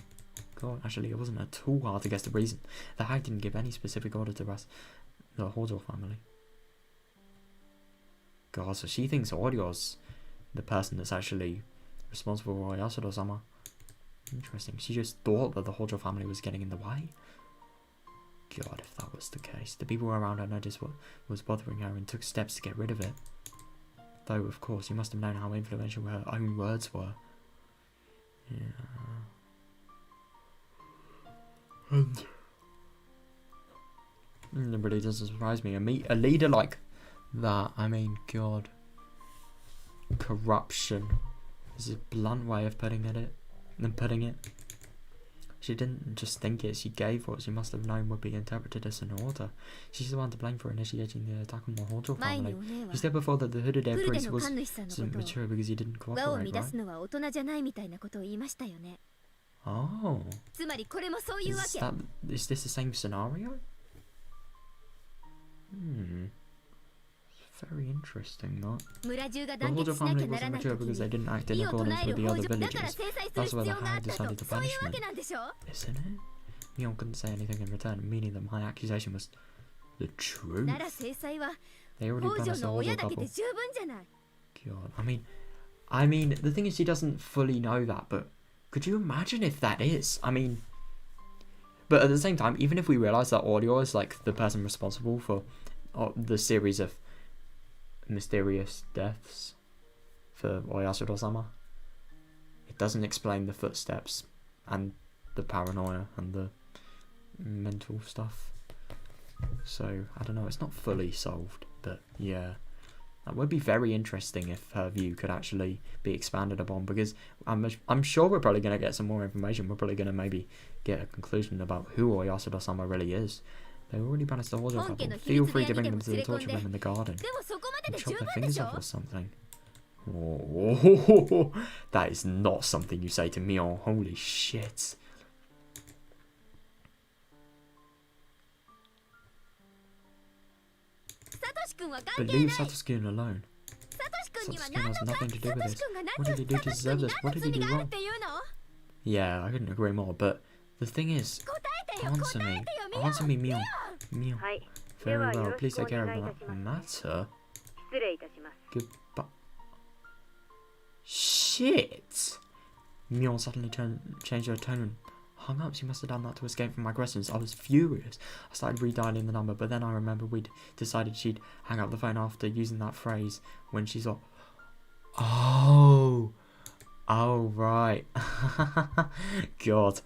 god, actually it wasn't at all hard to guess the reason. The hag didn't give any specific order to the Hojo family. God, so she thinks Orio's the person that's actually responsible for Yasudo-sama. Interesting. She just thought that the Hojo family was getting in the way. God, if that was the case. The people around her noticed what was bothering her and took steps to get rid of it. Though, of course, you must have known how influential her own words were. Yeah. And it really doesn't surprise me. A leader like that, I mean, God. Corruption is a blunt way of putting it. She didn't just think it, she gave what she must have known would be interpreted as an order. She's the one to blame for initiating the attack on the Hojo family. She said before that the hooded air priest wasn't mature because he didn't cooperate, right? Oh. Is this the same scenario? Very interesting, that. The Hojo family wasn't mature because they didn't act in accordance with the other villagers. That's why the hag decided to punish me. Isn't it? Mion couldn't say anything in return, meaning that my accusation was the truth. They already punished the Hojo couple. God, I mean, the thing is she doesn't fully know that, but could you imagine if that is? I mean, but at the same time, even if we realise that Audio is like the person responsible for the series of mysterious deaths for Oyasudo-sama, it doesn't explain the footsteps and the paranoia and the mental stuff. So I don't know, it's not fully solved, but yeah, that would be very interesting if her view could actually be expanded upon, because I'm sure we're probably going to get some more information. We're probably going to maybe get a conclusion about who Oyasudo-sama really is. They already banished the Hojo couple. Feel free to bring them to the torture room in the garden and chop their fingers off or something. Oh, that is not something you say to Mion. Holy shit. But leave Satoshi-kun alone. Satoshi-kun has nothing to do with this. What did he do to deserve this? What did he do wrong? Yeah, I couldn't agree more, but the thing is, answer me, Mion. Mion. Very well, please take care of that matter. Goodbye. Shit! Mion suddenly changed her tone and hung up. She must have done that to escape from my questions. I was furious. I started redialing the number, but then I remembered we'd decided she'd hang up the phone after using that phrase when she saw... Oh, right. God.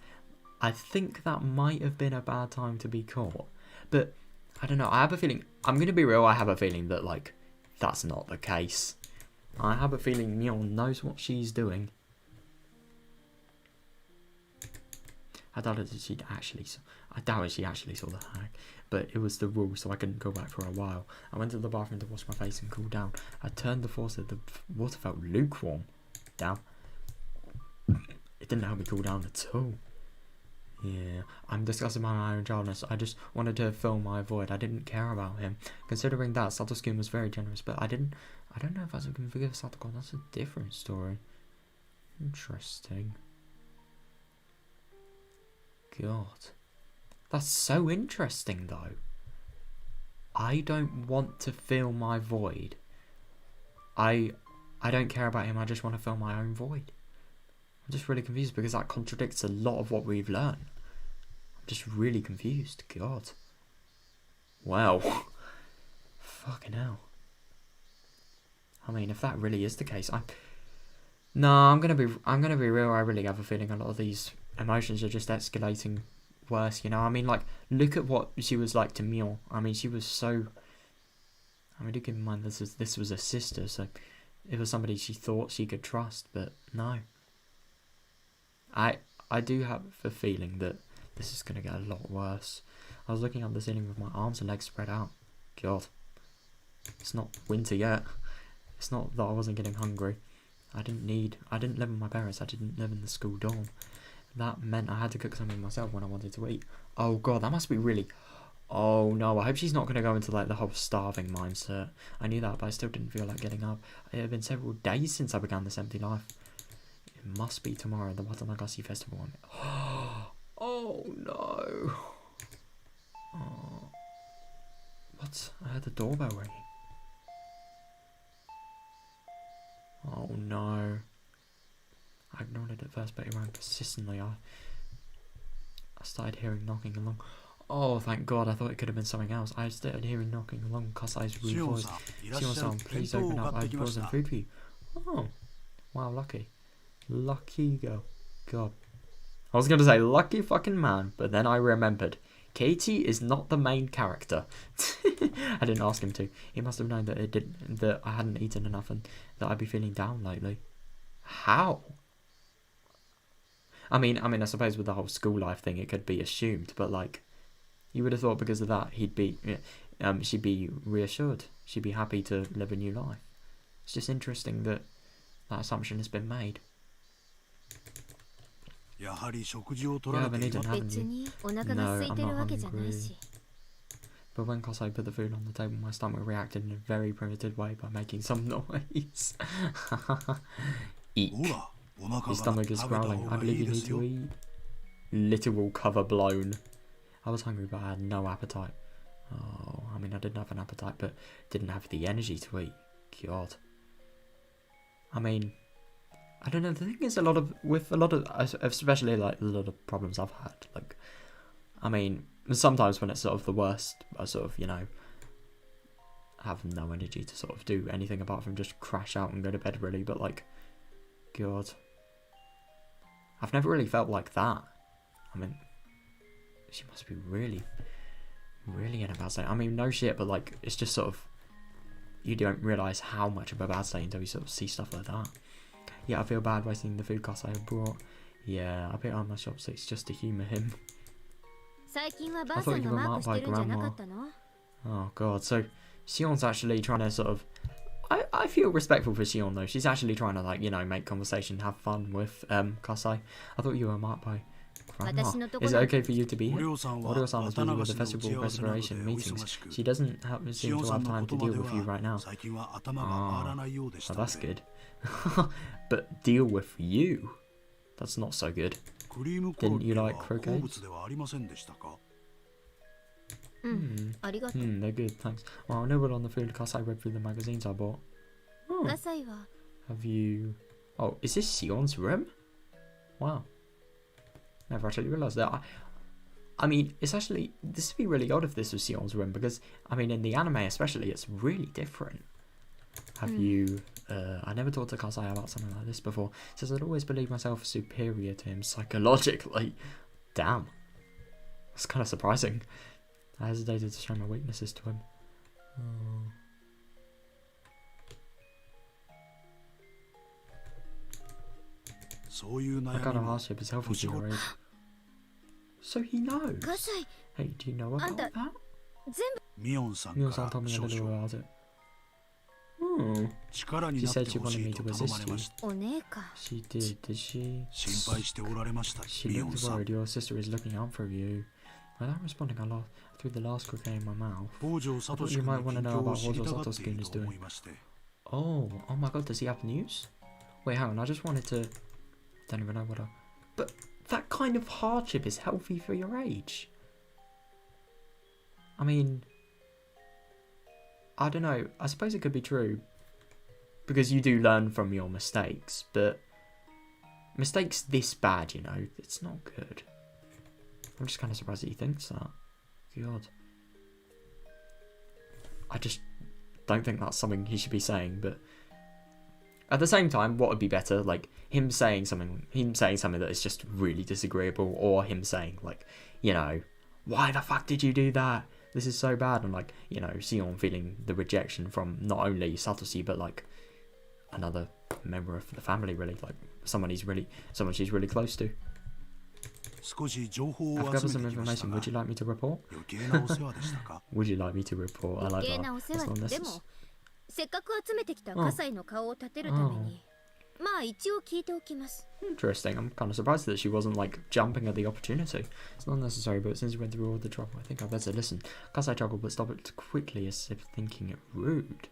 I think that might have been a bad time to be caught. But, I don't know, I have a feeling... I'm going to be real, I have a feeling that, like, that's not the case. I have a feeling Mion knows what she's doing. I doubted that she actually saw the hag. But it was the rule, so I couldn't go back for a while. I went to the bathroom to wash my face and cool down. I turned the faucet, the water felt lukewarm. Damn. It didn't help me cool down at all. Yeah, I'm discussing my own childness. I just wanted to fill my void. I didn't care about him. Considering that, Satoshi was very generous, but I don't know if I can forgive Satoko. That's a different story. Interesting. God. That's so interesting, though. I don't want to fill my void. I don't care about him. I just want to fill my own void. I'm just really confused because that contradicts a lot of what we've learned. I'm just really confused. God. Wow. Fucking hell. I mean, if that really is the case, I'm gonna be real. I really have a feeling a lot of these emotions are just escalating worse. You know, I mean, like, look at what she was like to Mio. I mean, she was so. I mean, do keep in mind this was a sister, so it was somebody she thought she could trust, but no. I do have a feeling that this is gonna get a lot worse. I was looking up the ceiling with my arms and legs spread out. God, it's not winter yet. It's not that I wasn't getting hungry. I didn't live with my parents. I didn't live in the school dorm. That meant I had to cook something myself when I wanted to eat. Oh God, that must be really. Oh no, I hope she's not gonna go into like the whole starving mindset. I knew that, but I still didn't feel like getting up. It had been several days since I began this empty life. It must be tomorrow, the Watanagasi festival. Oh no. Oh. What? I heard the doorbell ringing. Oh no. I ignored it at first, but it rang persistently. I started hearing knocking along. Oh, thank God, I thought it could have been something else. I started hearing knocking along Kasai's rude voice. Shion-san, please open up. I brought some food for you. Oh, wow, lucky. Lucky girl. God. I was going to say lucky fucking man, but then I remembered. Katie is not the main character. I didn't ask him to. He must have known that I hadn't eaten enough and that I'd be feeling down lately. How? I mean, I suppose with the whole school life thing, it could be assumed, but like, you would have thought because of that, she'd be reassured. She'd be happy to live a new life. It's just interesting that assumption has been made. You haven't eaten, haven't you? No, I'm not hungry. But when Kosei put the food on the table, my stomach reacted in a very primitive way by making some noise. Eek. Your stomach is growling. I believe you need to eat. Literal cover blown. I was hungry, but I had no appetite. Oh, I mean, I didn't have an appetite, but didn't have the energy to eat. God. I mean, I don't know. The thing is, especially like a lot of problems I've had. Like, I mean, sometimes when it's sort of the worst, I sort of, you know, have no energy to sort of do anything apart from just crash out and go to bed, really. But like, God, I've never really felt like that. I mean, she must be really, really in a bad state. I mean, no shit, but like, it's just sort of, you don't realise how much of a bad state until you sort of see stuff like that. Yeah, I feel bad wasting the food costs I have brought. Yeah, I put it on my chopsticks just to humour him. I thought you were marked by Grandma. Oh God, so Shion's actually trying to sort of... I feel respectful for Shion though. She's actually trying to, like, you know, make conversation, have fun with Kasai. I thought you were marked by Grandma. Is it okay for you to be here? Oreo-san is busy with the festival preparation meetings. She doesn't seem to have time to deal with you right now. Oh, that's good. But deal with you? That's not so good. Didn't you like croquet? They're good, thanks. Well, I know what on the food because I read through the magazines I bought. Oh. Have you... Oh, is this Shion's room? Wow. Never actually realised that. I mean, it's actually... This would be really odd if this was Shion's room because, I mean, in the anime especially, it's really different. Have you... I never talked to Kasai about something like this before. Says I'd always believed myself superior to him psychologically. Damn. That's kind of surprising. I hesitated to show my weaknesses to him. Oh. That kind of hardship is healthy for your age. So he knows. Hey, do you know about that? Mion-san told me a little about it. Oh. 力に She なって said she ほし wanted い me と to 頼ま assist れ you. ました。お姉か She did she? 心配しておられました、 She ミオン looked さん。 worried. Your sister is looking out for you. Without responding, I threw the last croquet in my mouth. 北条サトシ you 君 might の wanna 近 know 況 about を知りたがってい Hojo る Satoshi と思いまして。 Oh my god, does he have news? Wait, hang on, I just wanted to... Don't even know what I... But that kind of hardship is healthy for your age. I mean... I don't know, I suppose it could be true. Because you do learn from your mistakes, but... Mistakes this bad, you know, it's not good. I'm just kind of surprised that he thinks that. God. I just don't think that's something he should be saying, but... At the same time, what would be better? Like, him saying something that is just really disagreeable, or him saying, like, you know, why the fuck did you do that? This is so bad. And, like, you know, Sion feeling the rejection from not only Satoshi, but, like, another member of the family, really. Like, someone she's really close to. 少し情報を I've 集 gathered め some てきました information. が Would you like me to report? 余計なお世話でしたか？ Would you like me to report? I 余 like 計 that. なお世 That's 話 one でも that's... せっかく集めてきた葛西の顔を立てるためにまあ一応聞いておきます Interesting. I'm kind of surprised that she wasn't, like, jumping at the opportunity. It's not necessary, but since you went through all the trouble, I think I better listen. Kasai chuckled, but stopped it quickly as if thinking it rude.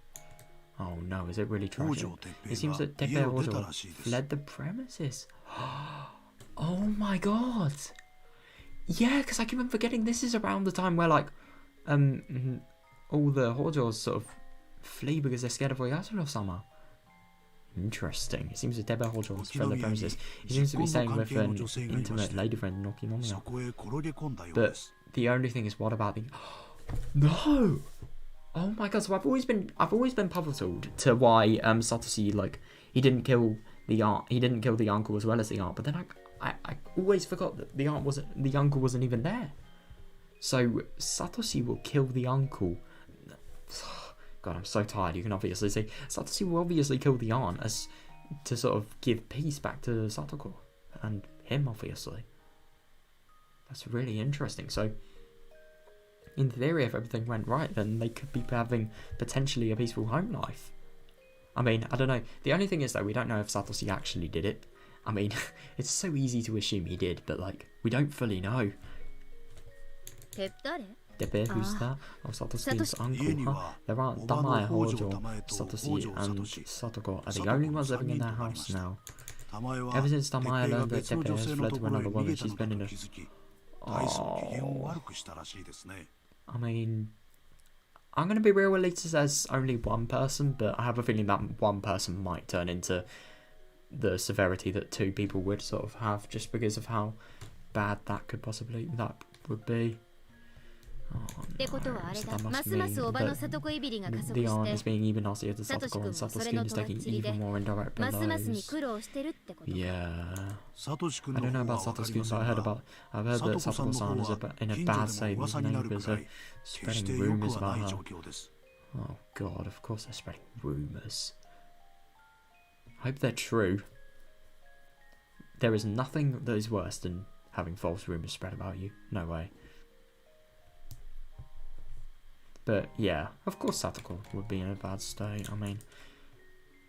Oh no, is it really tragic? It seems that Teppei Hojo fled the premises. Oh my god! Yeah, because I keep on forgetting this is around the time where, like, all the Hojos sort of flee because they're scared of Oyasuro-sama. Interesting. It seems that Teppei Hojo has fled the premises. He seems to be staying with an intimate lady friend, Nokinomiya. そこへ転げ込んだようで But す。 the only thing is, what about the... No! Oh my god, so I've always been puzzled to why Satoshi, like, he didn't kill the uncle as well as the aunt, but then I always forgot that the uncle wasn't even there. So Satoshi will kill the uncle. God, I'm so tired. You can obviously see Satoshi will obviously kill the aunt as to sort of give peace back to Satoko and him, obviously. That's really interesting. So in theory, if everything went right, then they could be having potentially a peaceful home life. I mean, I don't know. The only thing is, though, we don't know if Satoshi actually did it. I mean, it's so easy to assume he did, but, like, we don't fully know. Teppei, who's that? Oh, Satoshi's uncle, huh? There aren't Tamae, Hojo, Satoshi, and Satoko are the only ones living in their house now. Ever since Tamae learned that Teppei has fled to another woman, she's been in a... Oh. I mean, I'm going to be real, Alita says only one person, but I have a feeling that one person might turn into the severity that two people would sort of have, just because of how bad that would be. Oh, no. So that must mean that the aunt is being even nastier to Satoko, and Satoshi is taking even more indirect blows. Yeah. I don't know about Satoshi, but I've heard that Satoko-san is in a bad state with neighbours are spreading rumours about her. Oh god, of course they're spreading rumours. I hope they're true. There is nothing that is worse than having false rumours spread about you. No way. But yeah, of course Satoko would be in a bad state. I mean,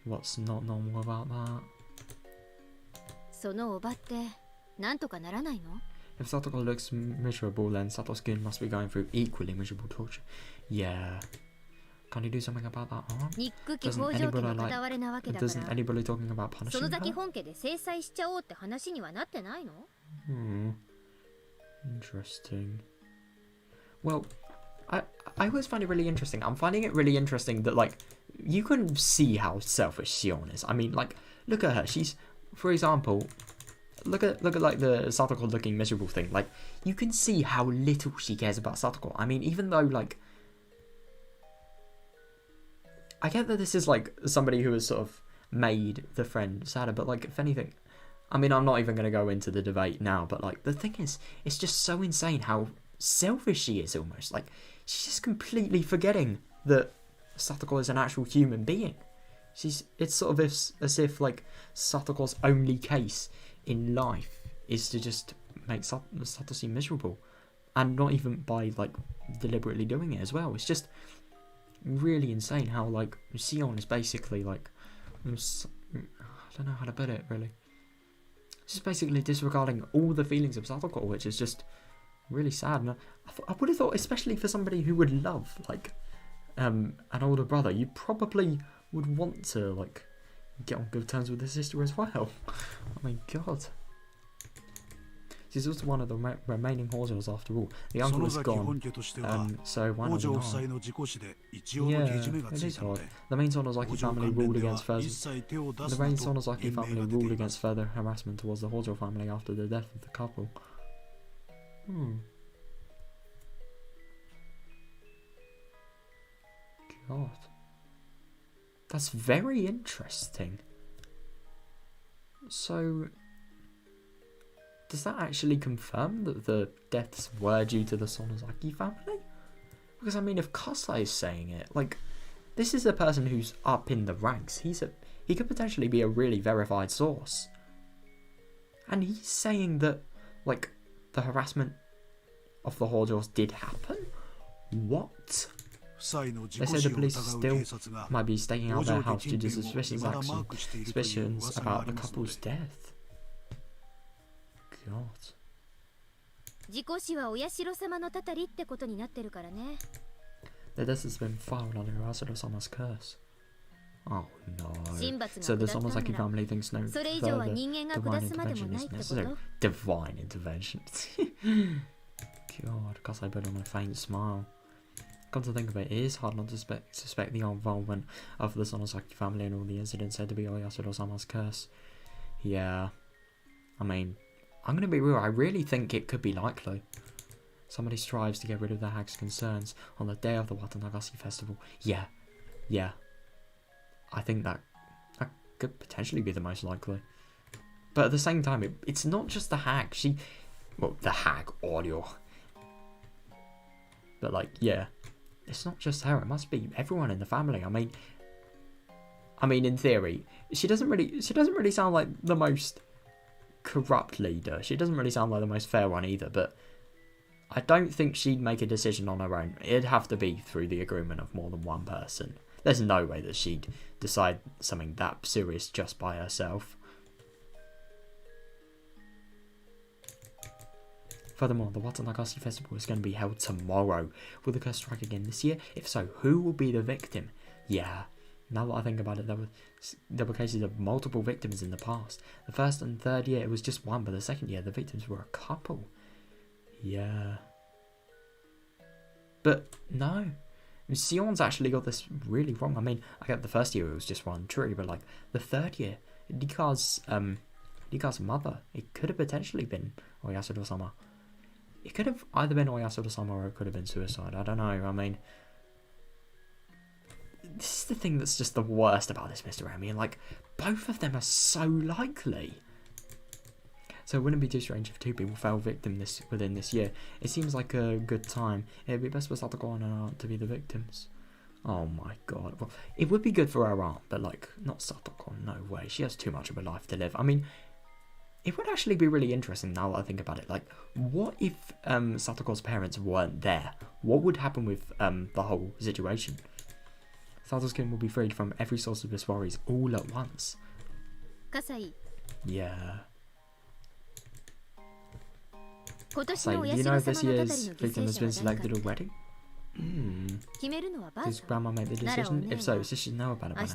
what's not normal about that? If Satoko looks miserable, then Satoshi must be going through equally miserable torture. Yeah. Can you do something about that, huh? Doesn't anybody talking about punishing her? Interesting. Well, I always find it really interesting. I'm finding it really interesting that, like, you can see how selfish Sion is. I mean, like, look at her. She's, for example, look at like the Satoko looking miserable thing. Like, you can see how little she cares about Satoko. I mean, even though, like, I get that this is, like, somebody who has sort of made the friend sadder, but, like, if anything, I mean, I'm not even going to go into the debate now, but, like, the thing is, it's just so insane how selfish she is almost. Like, she's just completely forgetting that Satoko is an actual human being. It's sort of as if, like, Satoko's only case in life is to just make Satoshi miserable. And not even by, like, deliberately doing it as well. It's just really insane how, like, Sion is basically, like, I don't know how to put it, really. Just basically disregarding all the feelings of Satoko, which is just really sad. And I would have thought, especially for somebody who would love, like, an older brother, you probably would want to, like, get on good terms with his sister as well. I mean, God. She's also one of the remaining Hojo's after all. The uncle is gone, so why not? Yeah, it is odd. The main Sonozaki family ruled against further harassment towards the Hojo family after the death of the couple. God. That's very interesting. So, does that actually confirm that the deaths were due to the Sonozaki family? Because, I mean, if Kasai is saying it, like, this is a person who's up in the ranks. He could potentially be a really verified source. And he's saying that, like, the harassment of the Hojos did happen? What? They say the police still might be staking out their house due to suspicions about the couple's death. God. The death has been filed under Asado-sama's curse. Oh no. So the Sonozaki family thinks no further divine intervention is necessary. Divine intervention. God, Kasai put on a faint smile. Come to think of it, it is hard not to suspect the involvement of the Sonozaki family and all the incidents said to be Oyasuro-sama's curse. Yeah. I mean, I'm going to be real, I really think it could be likely. Somebody strives to get rid of the hag's concerns on the day of the Watanagashi festival. Yeah. I think that could potentially be the most likely. But at the same time, it's not just the hag. The hag, audio. But like, yeah. It's not just her, it must be everyone in the family. I mean in theory, she doesn't really sound like the most corrupt leader. She doesn't really sound like the most fair one either, but I don't think she'd make a decision on her own. It'd have to be through the agreement of more than one person. There's no way that she'd decide something that serious just by herself. Furthermore, the Watanagashi festival is going to be held tomorrow. Will the curse strike again this year? If so, who will be the victim? Yeah, now that I think about it, there were cases of multiple victims in the past. The first and third year it was just one, but the second year the victims were a couple. Yeah. But no. Sion's actually got this really wrong. I mean, I get the first year it was just one, true, but like the third year, Rika's mother, it could have potentially been Oyasuro-sama. It could have either been Oyasuro-sama or it could have been suicide. I don't know. I mean, this is the thing that's just the worst about this Mr. Amy. And like, both of them are so likely. So it wouldn't be too strange if two people fell victim within this year. It seems like a good time. It'd be best for Satoko and her aunt to be the victims. Oh my god. Well, it would be good for her aunt, but like, not Satoko. No way. She has too much of a life to live. I mean, it would actually be really interesting now that I think about it. Like, what if Satoko's parents weren't there? What would happen with the whole situation? Sato's skin will be freed from every source of his worries all at once. Kasai. Yeah. Kasai, do you know if this year's victim has been selected already? Does Grandma make the decision? If so, she should know about it by now.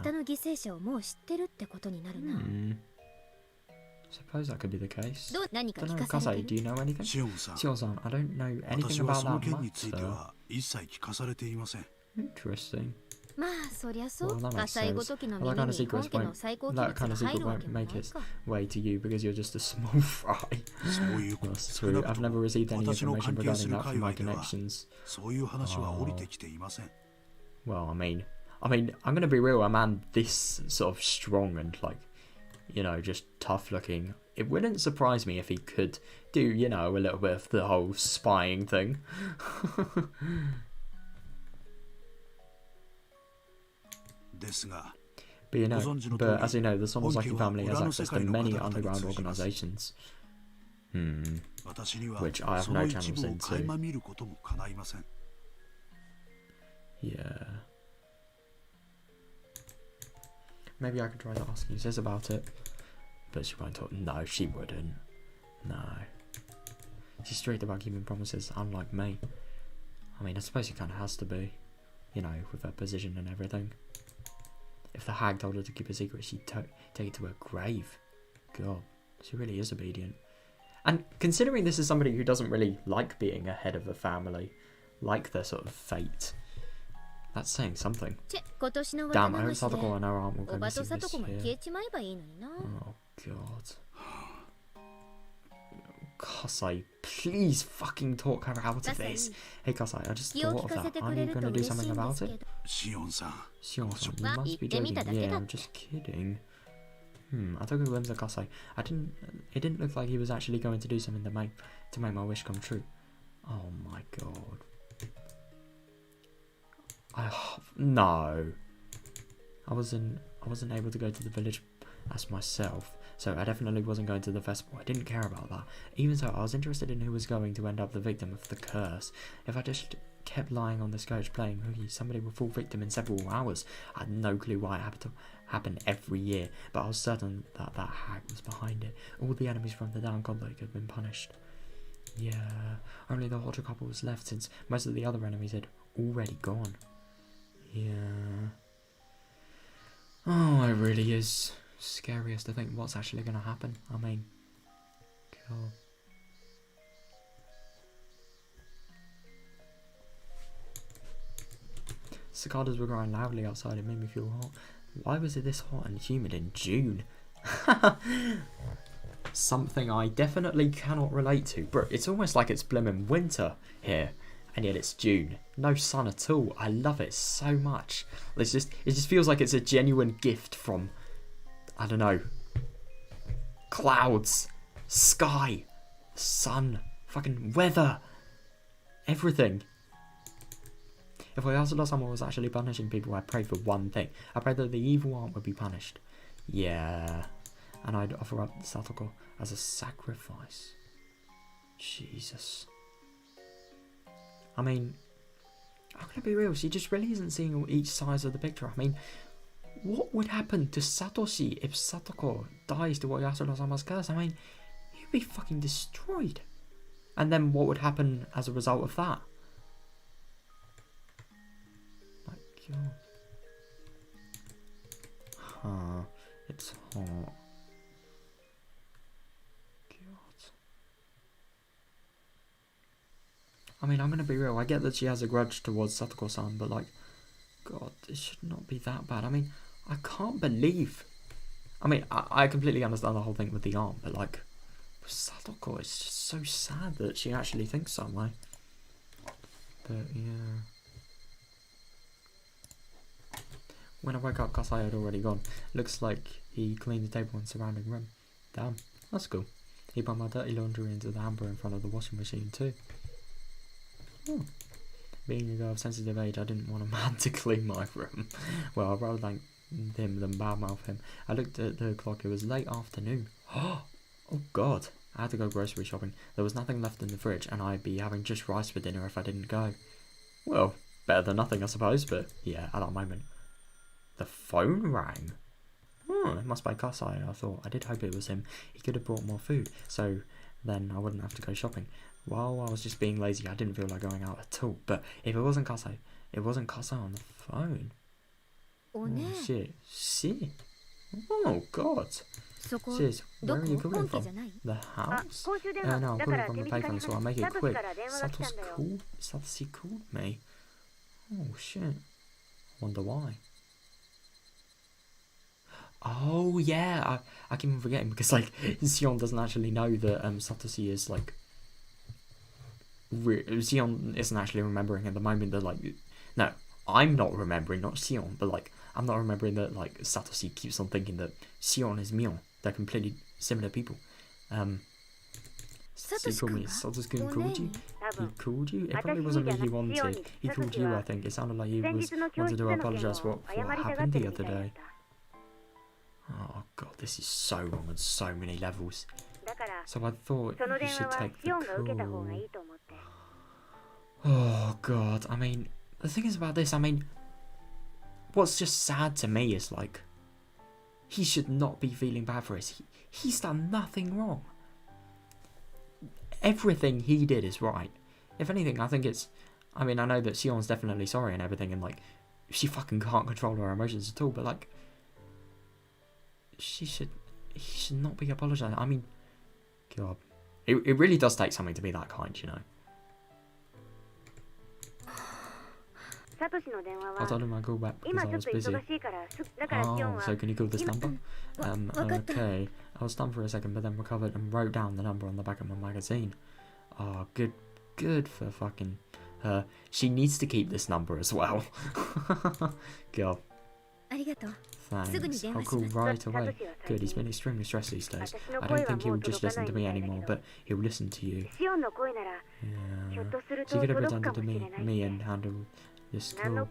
Suppose that could be the case. Don't know, Kasai, do you know anything? Shio-san, I don't know anything about that much, though. Interesting. Well, that makes sense. Well, that kind of secret won't make its way to you because you're just a small fry. That's true. I've never received any information regarding that from my connections. Well, I mean, I'm gonna be real. A man this sort of strong and like, you know, just tough looking, it wouldn't surprise me if he could do, you know, a little bit of the whole spying thing. But as you know, the Sonozaki family has access to many underground organizations. Which I have no channels into. Yeah. maybe I could try to ask Sis about it. But she won't talk. No, she wouldn't. No. She's strict about keeping promises, unlike me. I mean, I suppose she kind of has to be. You know, with her position and everything. If the hag told her to keep a secret, she'd take it to her grave. God, she really is obedient. And considering this is somebody who doesn't really like being a head of a family, like their sort of fate, that's saying something. Damn, I hope Satoko and her aunt will go missing this year. Oh God. Kasai, please fucking talk her out of this. Hey Kasai, I just thought of that. Aren't you going to do something about it? Shion-san. Shion-san, you must be joking. Yeah, I'm just kidding. I took a glimpse at Kasai. It didn't look like he was actually going to do something to make my wish come true. Oh my God. No. I wasn't able to go to the village as myself, so I definitely wasn't going to the festival. I didn't care about that. Even so, I was interested in who was going to end up the victim of the curse. If I just kept lying on this couch playing hooky, somebody would fall victim in several hours. I had no clue why it happened to happen every year, but I was certain that that hag was behind it. All the enemies from the down god lake had been punished. Yeah, only the Hotter couple was left since most of the other enemies had already gone. Yeah. Oh, it really is scariest to think what's actually going to happen. I mean, God. Cicadas were crying loudly outside. It made me feel hot. Why was it this hot and humid in June? Something I definitely cannot relate to. Bro, it's almost like it's blimmin' winter here. And yet it's June. No sun at all. I love it so much. It just feels like it's a genuine gift from, I don't know, clouds, sky, sun, fucking weather, everything. If Oyasura-sama was actually punishing people, I'd pray for one thing. I pray that the evil aunt would be punished. Yeah. And I'd offer up Satoko as a sacrifice. Jesus. I mean, I'm going to be real, she just really isn't seeing each side of the picture. I mean, what would happen to Satoshi if Satoko dies to Oyasura-sama's curse? I mean, he'd be fucking destroyed. And then what would happen as a result of that? My God. Huh, it's hot. I mean, I'm going to be real. I get that she has a grudge towards Satoko-san, but like, God, this should not be that bad. I mean, I can't believe. I mean, I completely understand the whole thing with the aunt, but like, with Satoko, it's just so sad that she actually thinks some way. But yeah. When I woke up, Kasai had already gone. Looks like he cleaned the table and surrounding room. Damn, that's cool. He put my dirty laundry into the hamper in front of the washing machine too. Oh. Being a girl of sensitive age, I didn't want a man to clean my room. Well, I'd rather thank him than badmouth him. I looked at the clock, it was late afternoon. Oh God, I had to go grocery shopping. There was nothing left in the fridge, and I'd be having just rice for dinner if I didn't go. Well, better than nothing, I suppose, but yeah, at that moment. The phone rang. Oh, it must be Kasai, I thought. I did hope it was him. He could have brought more food, so then I wouldn't have to go shopping. While I was just being lazy, I didn't feel like going out at all. But if it wasn't Kasai on the phone. Oh shit. Shit. Oh God. Sis, where are you calling from? The house? No, I'm calling from the payphone, so I'll make it quick. Satoshi called me. Oh shit. Wonder why. Oh yeah, I keep on forgetting because like Sion doesn't actually know that Satoshi is like. Sion isn't actually remembering at the moment that like, no, I'm not remembering, not Sion, but like I'm not remembering that like Satoshi keeps on thinking that Sion is Mion. They're completely similar people. Satoshi-kun called you? He called you? It probably wasn't me he wanted. He called you, I think. It sounded like he wanted to apologise for what happened the other day. Oh God, this is so wrong on so many levels. So I thought you should take the call. Oh God, I mean, the thing is about this, I mean, what's just sad to me is like, he should not be feeling bad for us. He's done nothing wrong. Everything he did is right. If anything, I think it's... I mean, I know that Sion's definitely sorry and everything, and, like, she fucking can't control her emotions at all, but, like... He should not be apologising. I mean, God. It really does take something to be that kind, you know. I told him I'd call back because I was busy. Oh, so can you call this number? Okay. I was stunned for a second, but then recovered and wrote down the number on the back of my magazine. Oh, good for fucking her. She needs to keep this number as well. God. Thanks. I'll call right away. Good, he's been extremely stressed these days. I don't think he'll just listen to me anymore, but he'll listen to you. Yeah. She could have pretended to me and handled this call,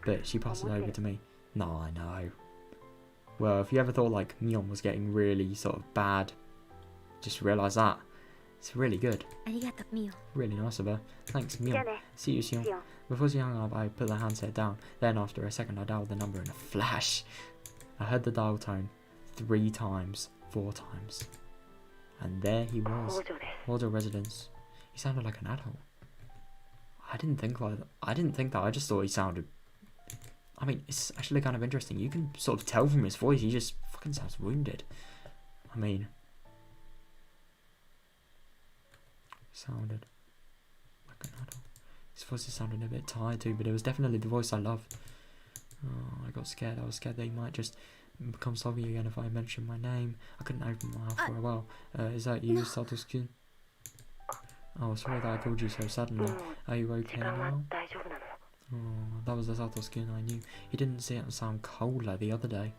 but she passed it over to me. No, I know. Well, if you ever thought like Mion was getting really sort of bad, just realise that. It's really good. Really nice of her. Thanks, Mion. See you, Sion. Before she hung up, I put the handset down. Then, after a second, I dialed the number in a flash. I heard the dial tone 3 times, 4 times. And there he was. Hojo residence. He sounded like an adult. I didn't think that. I just thought he sounded... I mean, it's actually kind of interesting. You can sort of tell from his voice, he just fucking sounds wounded. I mean... Sounded like an adult. His voice sounded a bit tired too, but it was definitely the voice I love. Oh, I got scared. I was scared that he might just become sorry again if I mentioned my name. I couldn't open my mouth for a while. Is that you, SATOSHI? Oh, sorry that I called you so suddenly. Are you okay now? Oh, that was the SATOSHI I knew. He didn't see it and sound cold like the other day.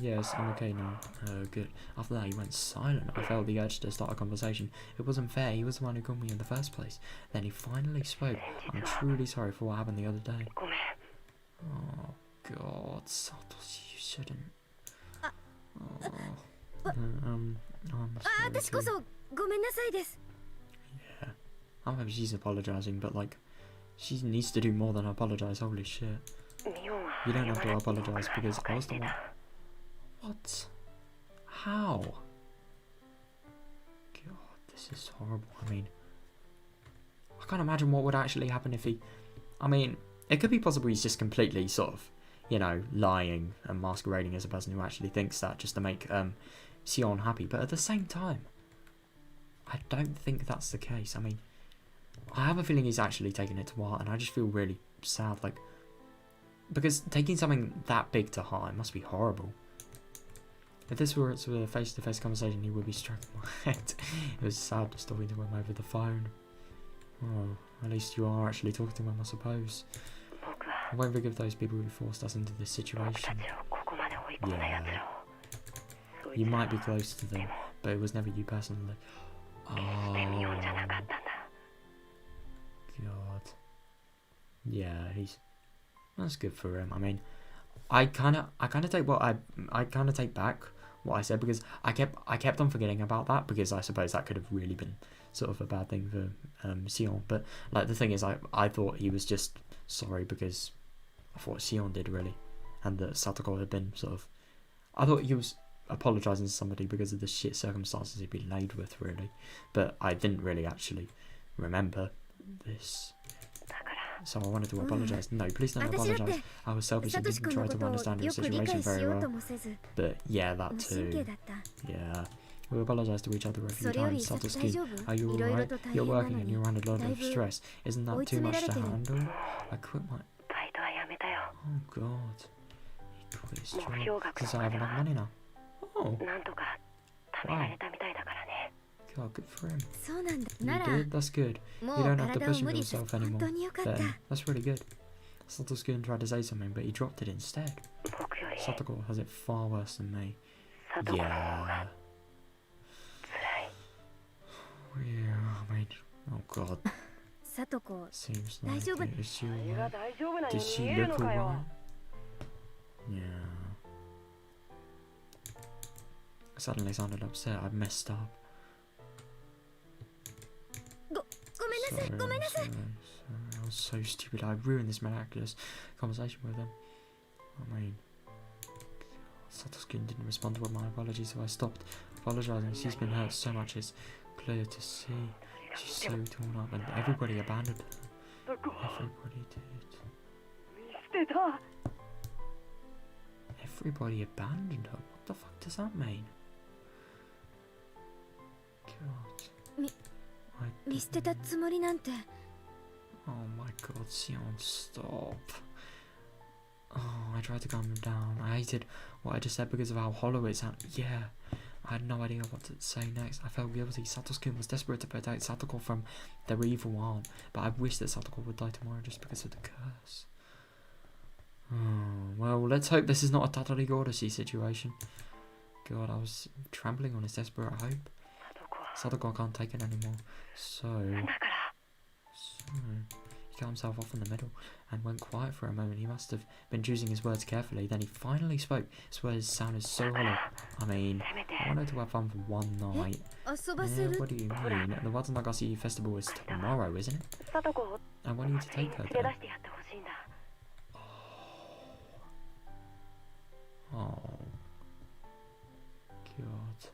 Yes, I'm okay now. Good. After that, he went silent. I felt the urge to start a conversation. It wasn't fair. He was the one who called me in the first place. Then he finally spoke. I'm truly sorry for what happened the other day. Oh, God. Satoshi, you shouldn't. Oh. I'm sorry too. Yeah. I don't know if she's apologising, but, like, she needs to do more than apologise. Holy shit. You don't have to apologise because I was the one... What? How? God, this is horrible. I mean, I can't imagine what would actually happen if he... I mean, it could be possible he's just completely sort of, you know, lying and masquerading as a person who actually thinks that just to make Sion happy. But at the same time, I don't think that's the case. I mean, I have a feeling he's actually taking it to heart, and I just feel really sad, like... Because taking something that big to heart must be horrible. If this were a face-to-face conversation, he would be stroking my head. It was sad just talking to him over the phone. Oh, at least you are actually talking to him, I suppose. I won't forgive those people who forced us into this situation. Yeah. You might be close to them, but it was never you personally. Oh. God. Yeah, that's good for him. I mean, I kind of take back what I said, because I kept on forgetting about that, because I suppose that could have really been sort of a bad thing for Sion. But like the thing is, I thought he was just sorry because of what Sion did, really, and that Satoko had been sort of... I thought he was apologising to somebody because of the shit circumstances he'd been laid with, really. But I didn't really actually remember this. So I wanted to apologise. No, please don't apologise. I was selfish and didn't try to understand your situation very well. But yeah, that too. Yeah. We apologised to each other a few times. Satoshi, are you alright? You're working and you're under a lot of stress. Isn't that too much to handle? I quit my... Oh God. He quit his job because I have enough money now. Oh. Wow. God, good for him. You did? That's good. You don't have to push yourself anymore. Then, that's really good. Satoshi tried to say something, but he dropped it instead. Satoko has it far worse than me. Yeah. Yeah, I mean, oh God. Seems like it. Is she alright? Did she look alright? Yeah. I suddenly sounded upset. I messed up. Sorry. I was so stupid. I ruined this miraculous conversation with him. I mean, Satoshi didn't respond to my apologies, so I stopped apologizing. She's been hurt so much, it's clear to see. She's so torn up, and everybody abandoned her. Everybody did. Everybody abandoned her? What the fuck does that mean? God. 見捨てたつもりなんて。 Oh my god, Sion, stop. Oh, I tried to calm him down. I hated what I just said because of how hollow it sounded. Yeah, I had no idea what to say next. I felt guilty. Satoshi was desperate to protect Satoko from their evil arm, but I wish that Satoko would die tomorrow just because of the curse. Oh, well, let's hope this is not a Tatari Higurashi situation. God, I was trembling on his desperate hope. Satoko can't take it anymore. So he cut himself off in the middle and went quiet for a moment. He must have been choosing his words carefully. Then he finally spoke. His words sounded so hollow. I mean, I wanted to have fun for one night. Yeah, what do you mean? The Watanabe festival is tomorrow, isn't it? I want you to take her there. Oh. God.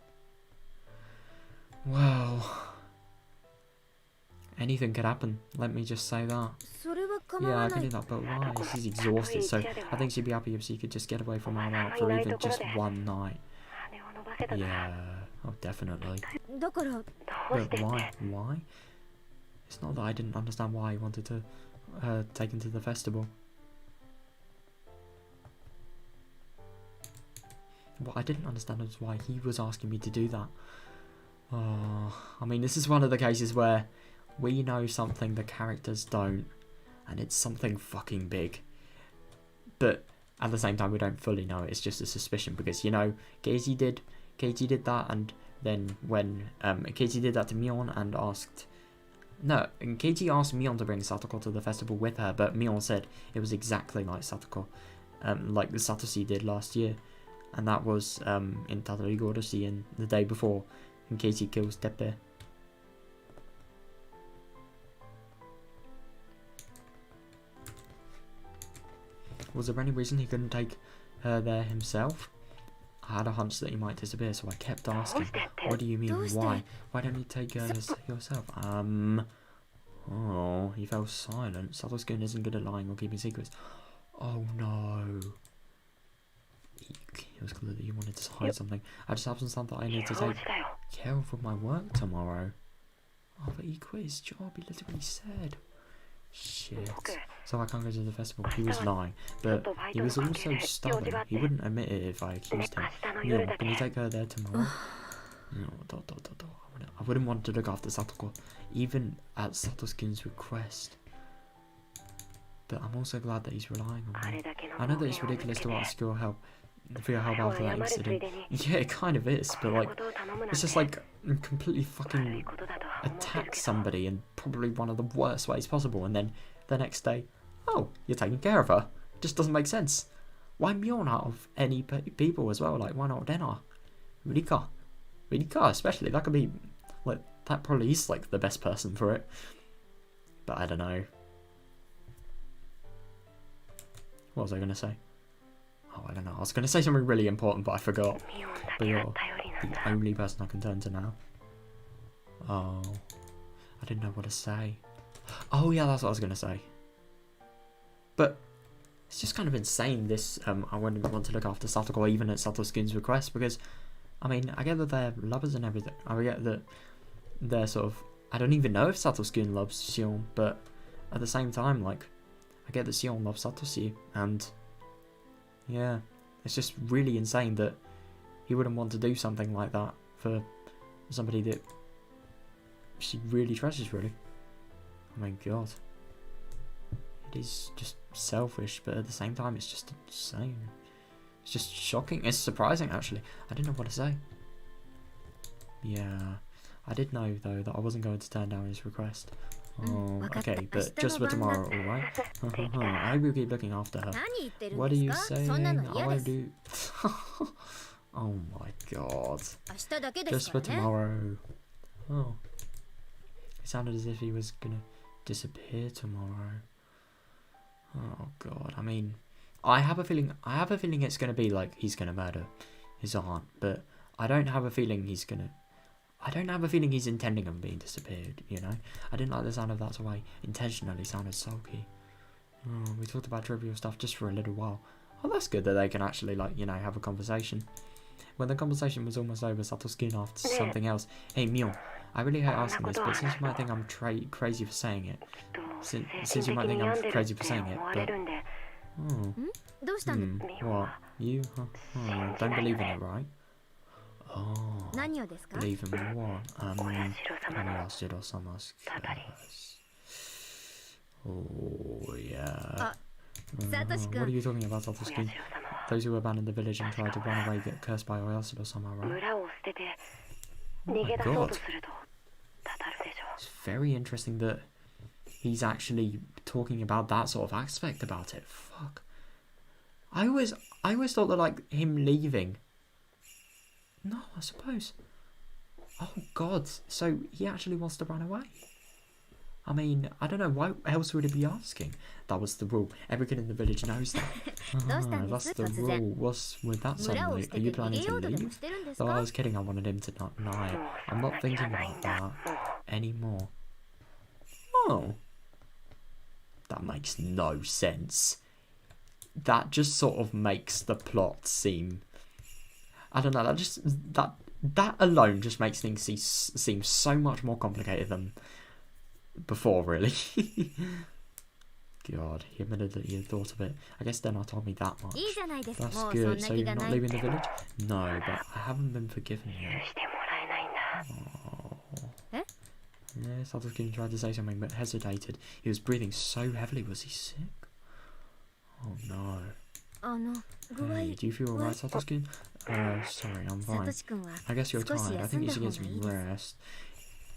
Well, anything could happen, let me just say that. Yeah, I can do that, but why? She's exhausted, so I think she'd be happy if she could just get away from our out for even just one night. Yeah, oh definitely. But why? Why? It's not that I didn't understand why he wanted to take him to the festival. What I didn't understand was why he was asking me to do that. Oh, I mean, this is one of the cases where we know something the characters don't, and it's something fucking big. But at the same time, we don't fully know it. It's just a suspicion because, you know, Keiji did that, and then when Keiji did that to Mion and asked... No, and Keiji asked Mion to bring Satoko to the festival with her, but Mion said it was exactly like Satoko, like the SATOSHI did last year. And that was in Tatari Higurashi in the day before, in case he kills Tepe. Was there any reason he couldn't take her there himself? I had a hunch that he might disappear, so I kept asking. What do you mean, why? Why don't you take her yourself? Oh, he fell silent. Satoshi isn't good at lying or keeping secrets. Oh no. It was clear that you wanted to hide something. I just have some stuff that I need to take care of with my work tomorrow. Oh, but he quit his job, he literally said. Shit. So I can't go to the festival. He was lying, but he was also stubborn. He wouldn't admit it if I accused him. Yeah, can you take her there tomorrow? No, I wouldn't want to look after Satoko, even at Satoshi's request. But I'm also glad that he's relying on me. I know that it's ridiculous to ask your help for your help after that incident. Yeah, it kind of is, but like, it's just like completely fucking attack somebody in probably one of the worst ways possible, and then the next day, oh, you're taking care of her. It just doesn't make sense. Why Mion out of any people as well? Like, why not Rena? Rika, especially. That could be, like, that probably is like the best person for it. But I don't know. What was I going to say? Oh, I don't know. I was going to say something really important, but I forgot. But you're the only person I can turn to now. Oh. I didn't know what to say. Oh, yeah, that's what I was going to say. But it's just kind of insane, this, I wouldn't want to look after Satoko even at Satoshi's request, because, I mean, I get that they're lovers and everything. I get that they're sort of... I don't even know if Satoshi loves Sion, but at the same time, like, I get that Sion loves Satoshi, and yeah, it's just really insane that he wouldn't want to do something like that for somebody that she really treasures, really. Oh my god. It is just selfish, but at the same time, it's just insane. It's just shocking. It's surprising, actually. I didn't know what to say. Yeah, I did know, though, that I wasn't going to turn down his request. Oh, okay, but just for tomorrow, alright? I hope you keep looking after her. What are you saying? I won't do... Oh my god. Just for tomorrow. Oh. It sounded as if he was gonna disappear tomorrow. Oh god, I mean... I have a feeling it's gonna be like he's gonna murder his aunt, but I don't have a feeling he's intending on being disappeared, you know? I didn't like the sound of that, so I intentionally sounded sulky. Oh, we talked about trivial stuff just for a little while. Oh, that's good that they can actually, like, you know, have a conversation. When the conversation was almost over, Satoshi asked something else. Hey, Mio, I really hate asking this, but since you might think I'm crazy for saying it, since you might think I'm crazy for saying it, but... Oh. What? You? Oh, don't believe in it, right? Oh. Believe in what? Oh, yeah. What are you talking about, Satoshi? Those who abandoned the village and tried to run away get cursed by Oyasuro-sama, right? Oh my god. It's very interesting that he's actually talking about that sort of aspect about it. Fuck. I always thought that, like, him leaving... No, I suppose. Oh god, so he actually wants to run away? I mean, I don't know, why else would he be asking? That was the rule. Every kid in the village knows that. That's the rule. What's with that suddenly? Are you planning to leave? Though I was kidding, I wanted him to not lie. I'm not thinking about that anymore. Oh. That makes no sense. That just sort of makes the plot seem... I don't know, that alone just makes things seem so much more complicated than before, really. God, he admitted that he had thought of it. I guess they're not told me that much. That's good. So you're not leaving the village? No, but I haven't been forgiven yet. Oh. Yeah, Satoshi tried to say something but hesitated. He was breathing so heavily. Was he sick? Oh no. Hey, do you feel alright, Satoshi? Sorry, I'm fine. I guess you're tired. I think you should get some rest.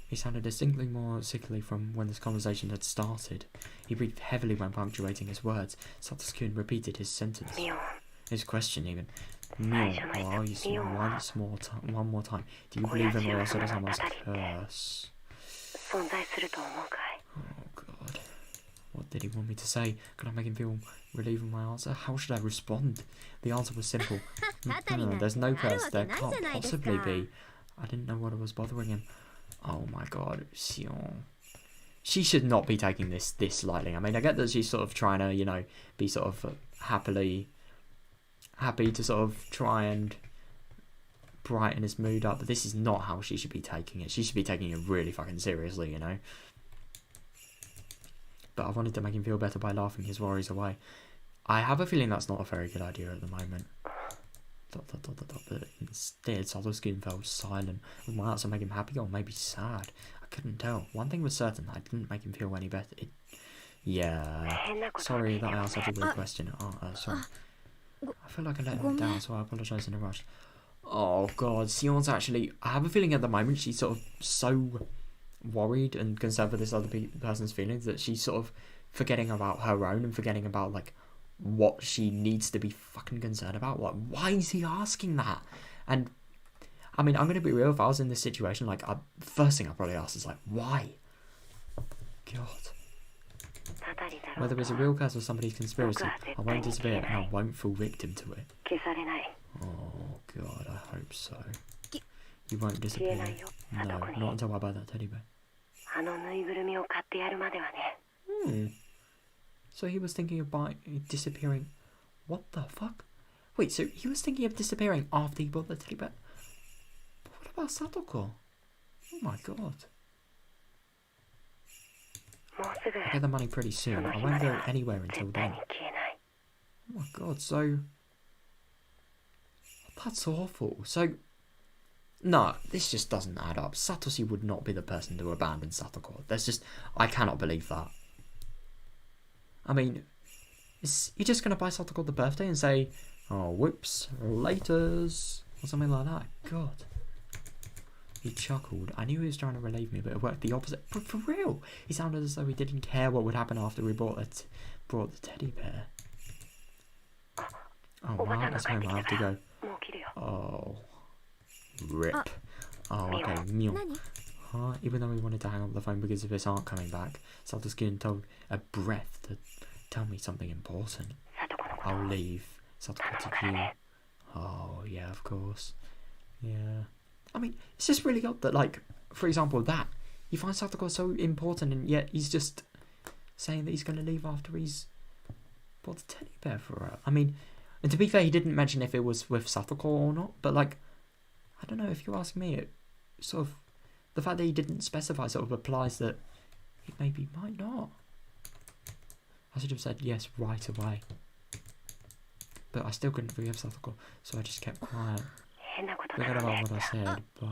He sounded distinctly more sickly from when this conversation had started. He breathed heavily when punctuating his words. Satoshi repeated his sentence. His question even. Mio, one more time. Do you believe in Oyasuro-sama's curse? Oh god. What did he want me to say? Could I make him feel relieved of my answer? How should I respond? The answer was simple. There's no curse. There can't possibly be. I didn't know what was bothering him. Oh my god, Sion. She should not be taking this lightly. I mean, I get that she's sort of trying to, you know, be sort of happy to sort of try and brighten his mood up, but this is not how she should be taking it. She should be taking it really fucking seriously, you know. But I wanted to make him feel better by laughing his worries away. I have a feeling that's not a very good idea at the moment. But instead, Satoshi felt silent. Would my answer make him happy or maybe sad? I couldn't tell. One thing was certain, I didn't make him feel any better. Yeah. Sorry that I asked such a weird question. Sorry. I feel like I let him down, so I apologise in a rush. Oh god, Sion's actually... I have a feeling at the moment she's sort of so worried and concerned for this other person's feelings that she's sort of forgetting about her own and forgetting about, like, what she needs to be fucking concerned about. Like, why is he asking that? And I mean, I'm gonna be real, if I was in this situation, like, first thing I'd probably ask is like, why? God. Whether it's a real curse or somebody's conspiracy, I won't disappear and I won't fall victim to it. Oh god, I hope so. You won't disappear. No, not until I buy that teddy bear. So he was thinking of disappearing. What the fuck? Wait, so he was thinking of disappearing after he bought the teddy bear? But what about Satoko? Oh my god. I get the money pretty soon. I won't go anywhere until then. Oh my god, so... That's awful. So... No, this just doesn't add up. Satoshi would not be the person to abandon Satoko. There's just... I cannot believe that. I mean, is he just going to buy Satoko the birthday and say, oh, whoops, laters, or something like that? God. He chuckled. I knew he was trying to relieve me, but it worked the opposite. But for real, he sounded as though he didn't care what would happen after we brought the teddy bear. Oh, my aunt is home. I have to go. Oh. Rip. Oh, okay. Even though he wanted to hang up the phone because of his aunt coming back, Satoshi told a breath to tell me something important. I'll leave Satoko to you. Oh, yeah, of course. Yeah. I mean, it's just really odd that, like, for example, that. You find Satoko so important, and yet he's just saying that he's going to leave after he's bought a teddy bear for her. I mean, and to be fair, he didn't mention if it was with Satoko or not, but, like, I don't know, if you ask me, it sort of, the fact that he didn't specify sort of implies that he maybe might not. I should have said yes right away. But I still couldn't forgive Satoko, so I just kept quiet. Forget about what I said, bye.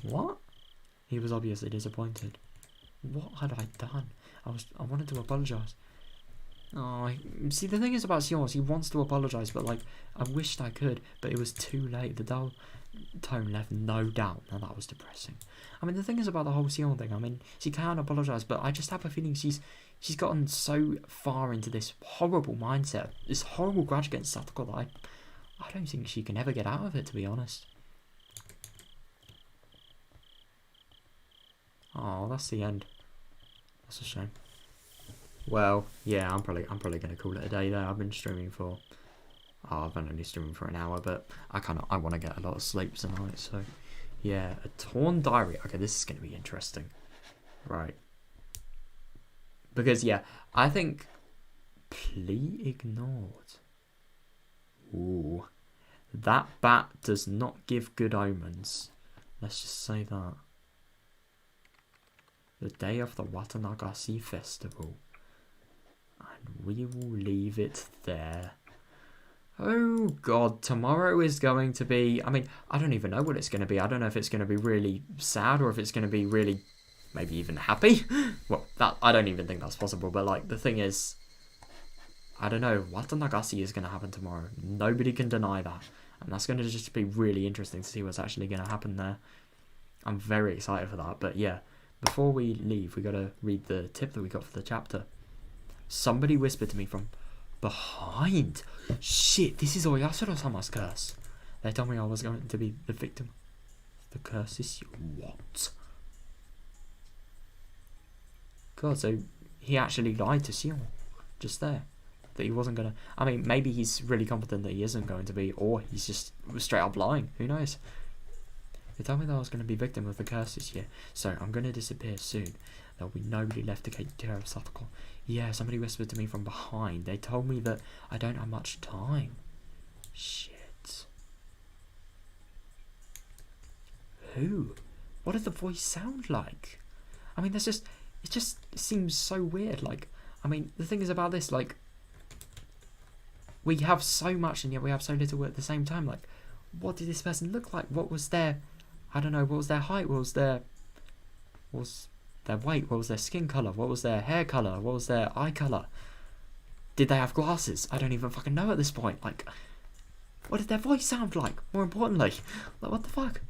What? He was obviously disappointed. What had I done? I wanted to apologise. Oh, see, the thing is about Sion, he wants to apologise, but, like, I wished I could, but it was too late. The dull tone left no doubt, and that was depressing. I mean, the thing is about the whole Sion thing, I mean, she can apologise, but I just have a feeling she's gotten so far into this horrible mindset, this horrible grudge against Satoko, that I don't think she can ever get out of it, to be honest. Oh, that's the end. That's a shame. Well, yeah, I'm probably gonna call it a day there. I've been streaming for, I've been only streaming for an hour, but I want to get a lot of sleep tonight. So, yeah, a torn diary. Okay, this is gonna be interesting, right? Because yeah, I think plea ignored. Ooh, that bat does not give good omens. Let's just say that. The day of the Watanagasi festival. And we will leave it there. Oh god, tomorrow is going to be, I mean, I don't even know what it's going to be. I don't know if it's going to be really sad or if it's going to be really, maybe even happy. Well, that I don't even think that's possible, but like, the thing is, I don't know, Watanagasi is going to happen tomorrow. Nobody can deny that. And that's going to just be really interesting to see what's actually going to happen there. I'm very excited for that, but yeah. Before we leave, we got to read the tip that we got for the chapter. Somebody whispered to me from behind. Shit, this is Oyasuro-sama's curse. They told me I was going to be the victim. The curse is what? God, so he actually lied to Sion just there. That he wasn't going to... I mean, maybe he's really confident that he isn't going to be, or he's just straight up lying. Who knows? They told me that I was going to be victim of the curse this year, so I'm going to disappear soon. There'll be nobody left to take care of Satoko. Yeah, somebody whispered to me from behind. They told me that I don't have much time. Shit. Who? What did the voice sound like? I mean, it just seems so weird. Like, I mean, the thing is about this, like, we have so much and yet we have so little at the same time. Like, what did this person look like? What was their... I don't know, what was their height? What was their weight? What was their skin colour? What was their hair colour? What was their eye colour? Did they have glasses? I don't even fucking know at this point. Like, what did their voice sound like? More importantly, like, what the fuck?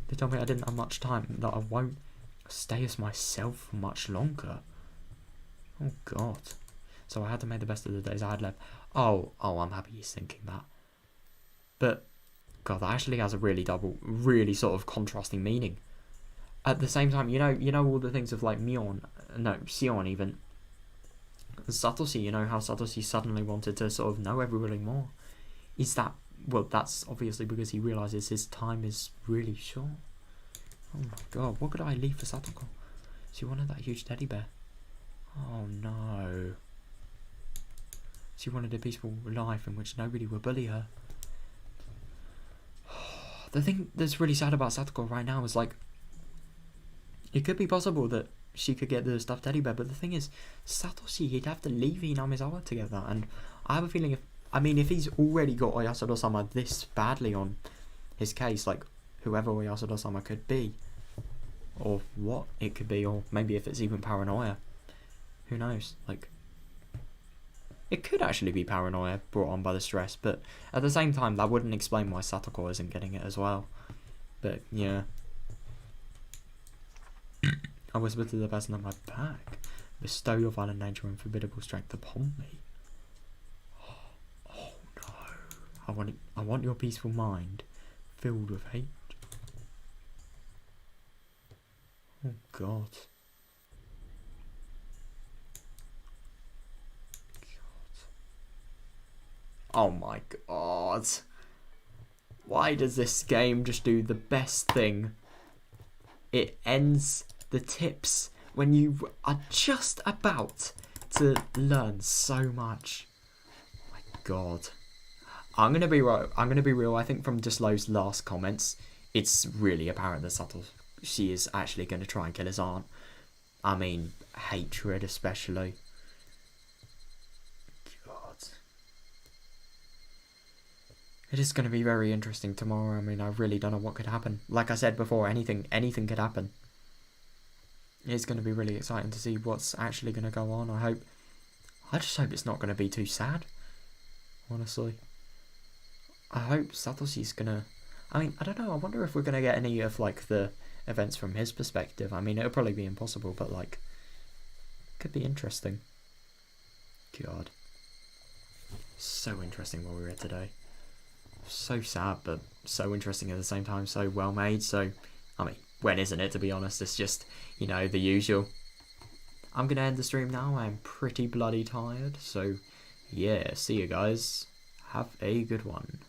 They told me I didn't have much time, that I won't stay as myself for much longer. Oh god. So I had to make the best of the days I had left. Oh, I'm happy he's thinking that. But God, that actually has a really sort of contrasting meaning. At the same time, you know all the things of like Sion even. And Satoshi, you know how Satoshi suddenly wanted to sort of know everybody more. Is that, well, that's obviously because he realises his time is really short. Oh my god, what could I leave for Satoko? She wanted that huge teddy bear. Oh no. She wanted a peaceful life in which nobody would bully her. The thing that's really sad about Satoko right now is, like, it could be possible that she could get the stuffed teddy bear, but the thing is, Satoshi, he'd have to leave Hinamizawa together, and I have a feeling if he's already got Oyasuro-sama this badly on his case, like, whoever Oyasuro-sama could be, or what it could be, or maybe if it's even paranoia, who knows, like, it could actually be paranoia brought on by the stress, but at the same time, that wouldn't explain why Satoko isn't getting it as well. But, yeah. I whispered to the person at my back, bestow your violent nature and formidable strength upon me. Oh no. I want your peaceful mind, filled with hate. Oh god. Oh my god. Why does this game just do the best thing? It ends the tips when you are just about to learn so much. Oh my god. I'm gonna be real. I think from just Lowe's last comments, it's really apparent that Satoshi is actually going to try and kill his aunt. I mean, hatred especially. God. It is going to be very interesting tomorrow. I mean, I really don't know what could happen. Like I said before, anything could happen. It's going to be really exciting to see what's actually going to go on. I just hope it's not going to be too sad. Honestly. I hope Satoshi's gonna... I mean, I don't know, I wonder if we're gonna get any of, like, the events from his perspective. I mean, it'll probably be impossible, but, like, could be interesting. God. So interesting what we read today. So sad, but so interesting at the same time, so well made, so... I mean, when isn't it, to be honest? It's just, you know, the usual. I'm gonna end the stream now, I'm pretty bloody tired, so... Yeah, see you guys. Have a good one.